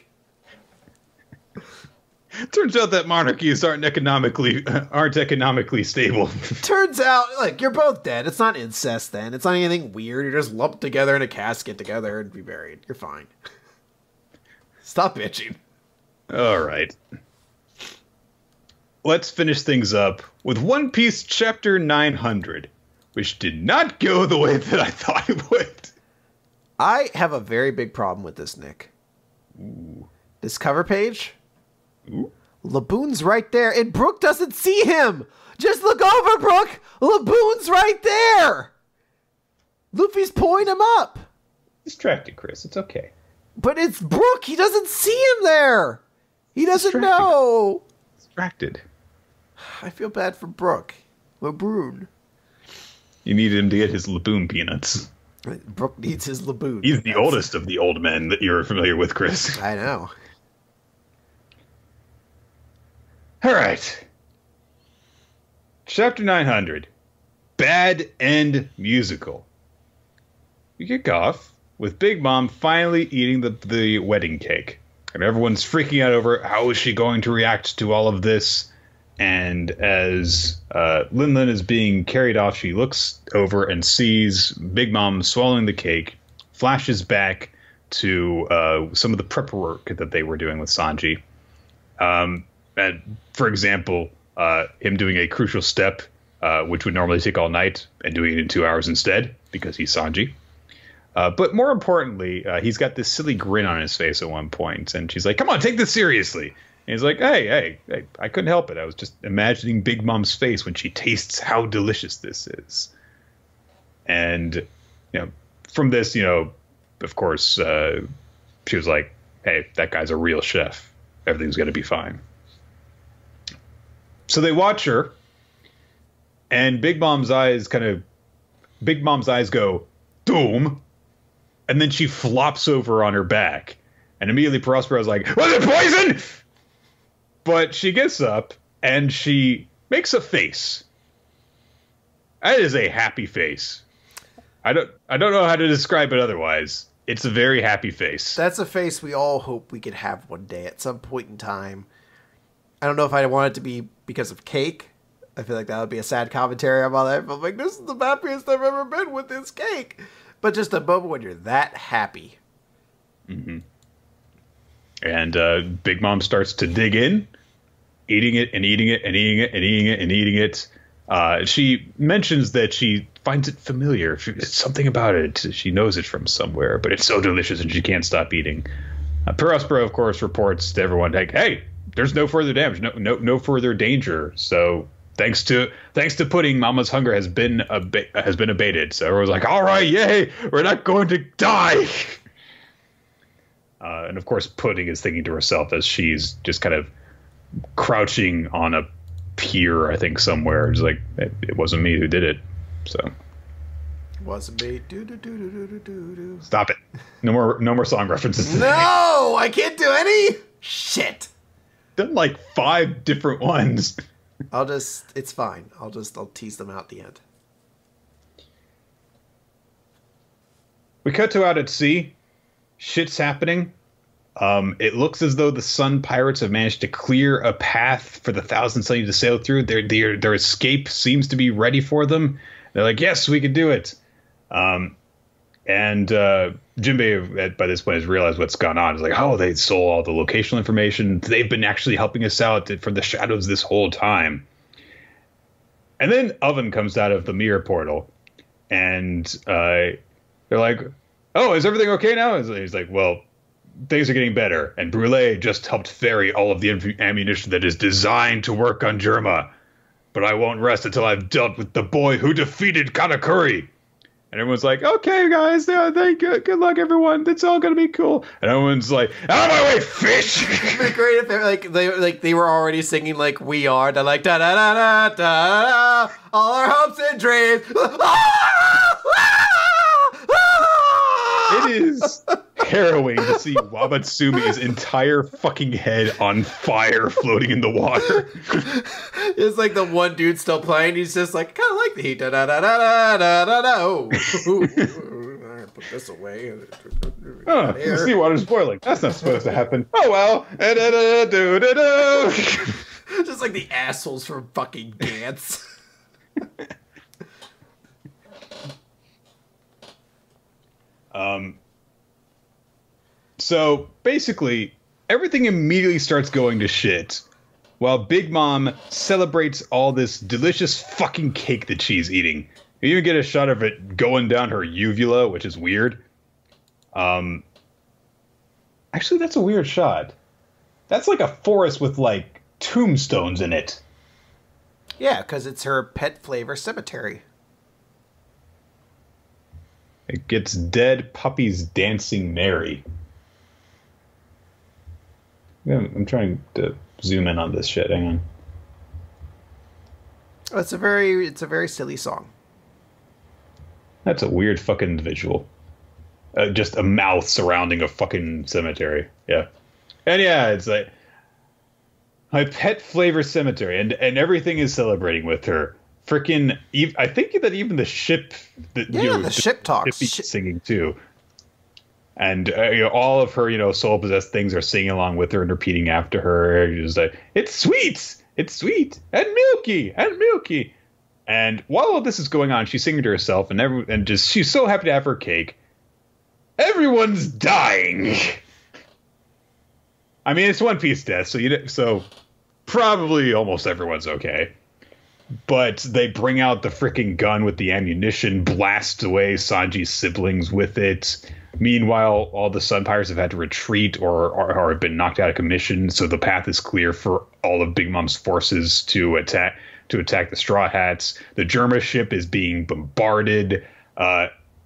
Turns out that monarchies aren't economically stable. Turns out, like, you're both dead. It's not incest then. It's not anything weird. You're just lumped together in a casket together and be buried. You're fine. Stop bitching. All right. Let's finish things up with One Piece Chapter 900, which did not go the way that I thought it would. I have a very big problem with this, Nick. Ooh. This cover page... Ooh. Laboon's right there, and Brook doesn't see him. Just look over, Brook. Laboon's right there. Luffy's pulling him up. Distracted, Chris. It's okay. But it's Brook. He doesn't see him there. He doesn't know. Distracted. I feel bad for Brook. Laboon. You need him to get his Laboon peanuts. Brook needs his Laboon. He's the oldest of the old men that you're familiar with, Chris. I know. All right. Chapter 900. Bad End Musical. We kick off with Big Mom finally eating the wedding cake. And everyone's freaking out over how is she going to react to all of this. And as Lin Lin is being carried off, she looks over and sees Big Mom swallowing the cake, flashes back to some of the prep work that they were doing with Sanji. And for example, him doing a crucial step, which would normally take all night, and doing it in 2 hours instead, because he's Sanji. But more importantly, he's got this silly grin on his face at one point, and she's like, come on, take this seriously. And he's like, hey, I couldn't help it. I was just imagining Big Mom's face when she tastes how delicious this is. And, from this, of course, she was like, hey, that guy's a real chef. Everything's going to be fine. So they watch her, and Big Mom's eyes go, doom, and then she flops over on her back. And immediately Prospero's like, was it poison? But she gets up, and she makes a face. That is a happy face. I don't know how to describe it otherwise. It's a very happy face. That's a face we all hope we could have one day at some point in time. I don't know if I want it to be because of cake. I feel like that would be a sad commentary about that. But I'm like, this is the happiest I've ever been with this cake. But just a moment when you're that happy. Mm-hmm. And Big Mom starts to dig in, eating it and eating it and eating it and eating it and eating it. She mentions that she finds it familiar. It's something about it. She knows it from somewhere, but it's so delicious and she can't stop eating. Prospero, of course, reports to everyone like, hey, there's no further damage, no further danger. So thanks to Pudding, Mama's hunger has been abated. So everyone's like, all right, yay, we're not going to die. And of course, Pudding is thinking to herself as she's just kind of crouching on a pier, I think somewhere. It's like, it wasn't me who did it. So wasn't me. Do. Stop it. No more song references today. No, I can't do any. Shit. Done like 5 different ones. It's fine. I'll tease them out at the end. We cut to out at sea. Shit's happening. It looks as though the Sun Pirates have managed to clear a path for the Thousand Sunny to sail through. Their escape seems to be ready for them. They're like, yes, we can do it. And Jinbei, by this point, has realized what's gone on. He's like, oh, they stole all the locational information. They've been actually helping us out from the shadows this whole time. And then Oven comes out of the mirror portal. And they're like, oh, is everything okay now? He's like, well, things are getting better. And Brûlé just helped ferry all of the ammunition that is designed to work on Germa. But I won't rest until I've dealt with the boy who defeated Katakuri. And everyone's like, okay, guys, good luck, everyone. It's all going to be cool. And everyone's like, out of my way, fish! It'd be great if they were already singing like We Are. They're like, da da da da da, all our hopes and dreams. It is harrowing to see Wabatsumi's entire fucking head on fire floating in the water. It's like the one dude still playing. He's just like, kind of like the heat. Da da da da da da da. Oh, put this away. Oh, the seawater's boiling. That's not supposed to happen. Oh well. Just like the assholes from fucking Gantz. So basically, everything immediately starts going to shit, while Big Mom celebrates all this delicious fucking cake that she's eating. You even get a shot of it going down her uvula, which is weird. Actually, that's a weird shot. That's like a forest with, like, tombstones in it. Yeah, because it's her pet flavor cemetery. It gets dead puppies dancing merry. Yeah, I'm trying to zoom in on this shit. Hang on. Oh, it's a very silly song. That's a weird fucking visual. Just a mouth surrounding a fucking cemetery. Yeah. And yeah, it's like my pet flavor cemetery, and everything is celebrating with her. Freaking, I think that even the ship, the ship talks, singing too, and all of her soul possessed things are singing along with her and repeating after her. Just like, it's sweet, and milky. And while all this is going on, she's singing to herself, and she's so happy to have her cake. Everyone's dying. I mean, it's One Piece death, so probably almost everyone's okay. But they bring out the freaking gun with the ammunition, blast away Sanji's siblings with it. Meanwhile, all the Sun Pirates have had to retreat or have been knocked out of commission, so the path is clear for all of Big Mom's forces to attack the Straw Hats. The Germa ship is being bombarded.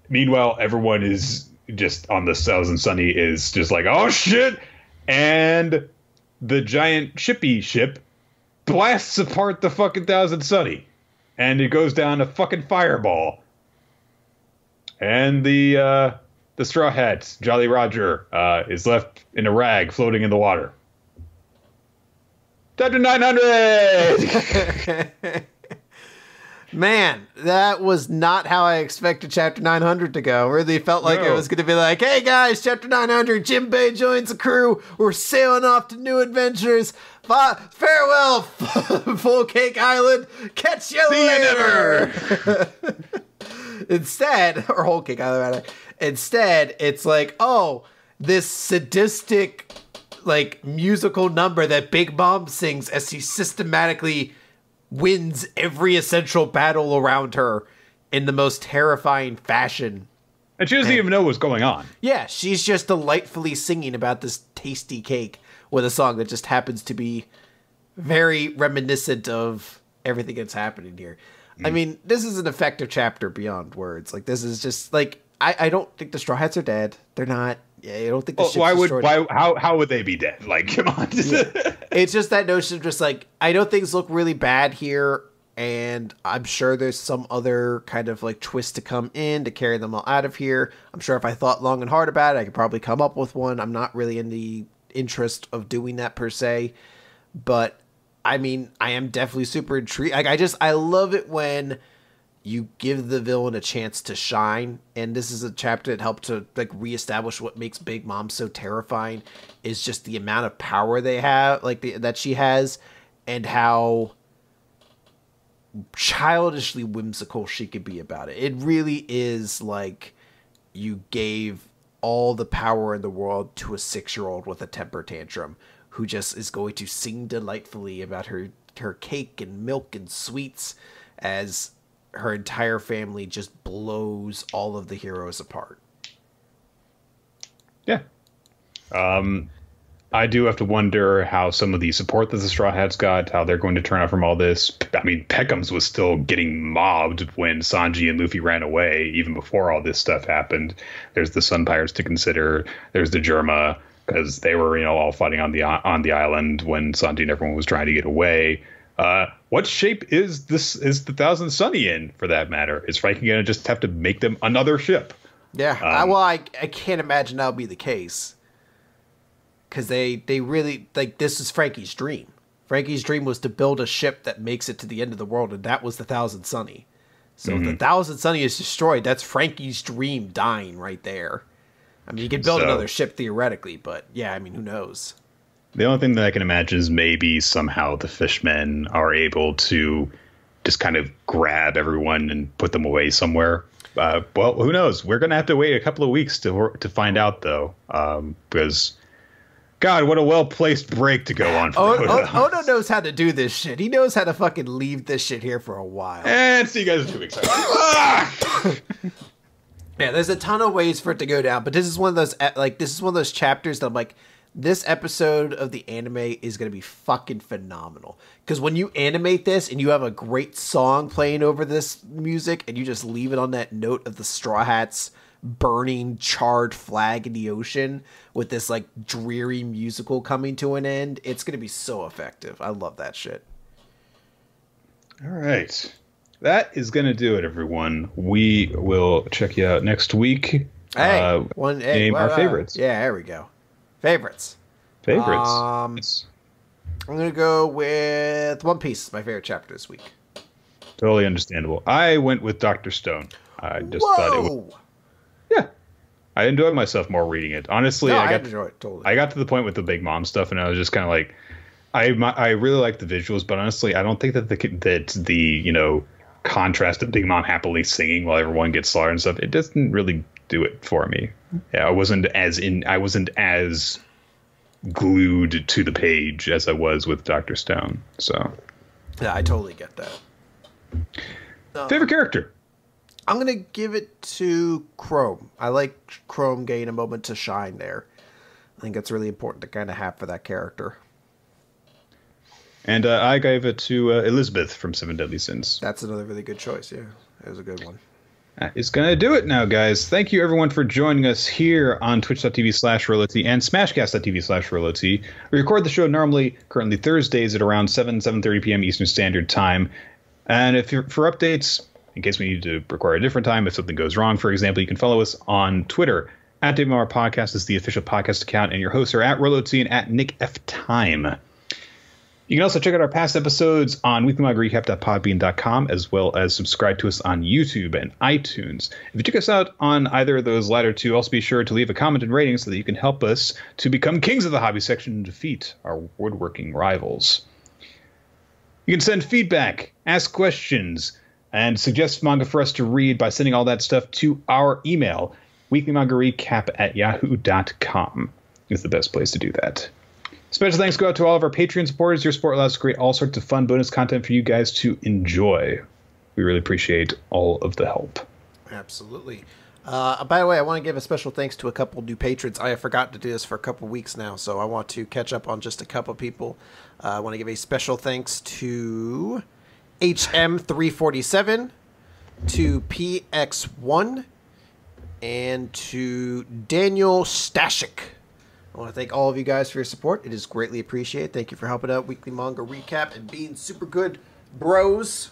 Meanwhile, everyone is just on the Thousand Sunny is just like, oh shit! And the giant shippy ship blasts apart the fucking Thousand Sunny, and it goes down a fucking fireball. And the Straw Hats, Jolly Roger, is left in a rag floating in the water. Chapter 900! Man, that was not how I expected Chapter 900 to go. Really felt like it was going to be like, hey guys, Chapter 900, Jinbei joins the crew. We're sailing off to new adventures. Farewell, Full Cake Island. Catch you later. Instead, or Whole Cake Island, rather. Instead, it's like, oh, this sadistic, like, musical number that Big Mom sings as she systematically wins every essential battle around her in the most terrifying fashion. And she doesn't even know what's going on. Yeah, she's just delightfully singing about this tasty cake with a song that just happens to be very reminiscent of everything that's happening here. I mean, this is an effective chapter beyond words. Like, this is just, like, I don't think the Straw Hats are dead. They're not. Yeah, I don't think the ship's destroyed. How would they be dead? Like, come on. Yeah. It's just that notion of just like, I know things look really bad here, and I'm sure there's some other kind of like twist to come in to carry them all out of here. I'm sure if I thought long and hard about it, I could probably come up with one. I'm not really in the interest of doing that per se, but I mean, I am definitely super intrigued. Like, I love it when you give the villain a chance to shine, and this is a chapter that helped to like reestablish what makes Big Mom so terrifying is just the amount of power they have, like that she has, and how childishly whimsical she could be about it. It really is like you gave all the power in the world to a 6-year-old with a temper tantrum who just is going to sing delightfully about her cake and milk and sweets as her entire family just blows all of the heroes apart. Yeah. I do have to wonder how some of the support that the Straw Hats got, how they're going to turn out from all this. I mean, Peckham's was still getting mobbed when Sanji and Luffy ran away, even before all this stuff happened. There's the Sun Pirates to consider. There's the Germa, because they were, all fighting on the island when Sanji and everyone was trying to get away. What shape is the Thousand Sunny in, for that matter? Is Frankie going to just have to make them another ship? Yeah, I can't imagine that'll be the case. Because they really, like, this is Frankie's dream. Frankie's dream was to build a ship that makes it to the end of the world, and that was the Thousand Sunny. So if the Thousand Sunny is destroyed, that's Frankie's dream dying right there. I mean, you could build another ship theoretically, but yeah, I mean, who knows? The only thing that I can imagine is maybe somehow the fishmen are able to just kind of grab everyone and put them away somewhere. Well, who knows? We're going to have to wait a couple of weeks to find out, though, because, God, what a well-placed break to go on. Oda knows how to do this shit. He knows how to fucking leave this shit here for a while. And see you guys in 2 weeks. Yeah, there's a ton of ways for it to go down, but this is one of those chapters that I'm like, this episode of the anime is going to be fucking phenomenal. Because when you animate this and you have a great song playing over this music and you just leave it on that note of the Straw Hats burning charred flag in the ocean with this like dreary musical coming to an end, it's going to be so effective. I love that shit. All right. That is going to do it, everyone. We will check you out next week. Hey, name our favorites. Yeah, there we go. Favorites. I'm going to go with One Piece, my favorite chapter this week. Totally understandable. I went with Dr. Stone. I just thought it was... Yeah. I enjoyed myself more reading it. Honestly, I enjoyed it, totally. I got to the point with the Big Mom stuff, and I was just kind of like... I really like the visuals, but honestly, I don't think that the you know, contrast of Big Mom happily singing while everyone gets slaughtered and stuff, it doesn't really do it for me. Yeah, I wasn't as glued to the page as I was with Dr. Stone. So yeah, I totally get that. Favorite character? I'm gonna give it to Chrome. I like Chrome getting a moment to shine there. I think that's really important to kind of have for that character. And I gave it to Elizabeth from Seven Deadly Sins. That's another really good choice. Yeah, it was a good one. That is going to do it now, guys. Thank you, everyone, for joining us here on twitch.tv/RoloT and smashcast.tv/RoloT. We record the show currently Thursdays at around 7:30 p.m. Eastern Standard Time. And if you're for updates, in case we need to record a different time, if something goes wrong, for example, you can follow us on Twitter. At DaveMar Podcast is the official podcast account, and your hosts are at RoloT and at Nick F. Time. You can also check out our past episodes on weeklymangarecap.podbean.com, as well as subscribe to us on YouTube and iTunes. If you check us out on either of those latter two, also be sure to leave a comment and rating so that you can help us to become kings of the hobby section and defeat our woodworking rivals. You can send feedback, ask questions, and suggest manga for us to read by sending all that stuff to our email, weeklymangarecap@yahoo.com is the best place to do that. Special thanks go out to all of our Patreon supporters. Your support allows us to create all sorts of fun bonus content for you guys to enjoy. We really appreciate all of the help. Absolutely. By the way, I want to give a special thanks to a couple new patrons. I have forgotten to do this for a couple weeks now, so I want to catch up on just a couple people. I want to give a special thanks to HM347, to PX1, and to Daniel Stashik. I want to thank all of you guys for your support. It is greatly appreciated. Thank you for helping out Weekly Manga Recap and being super good bros.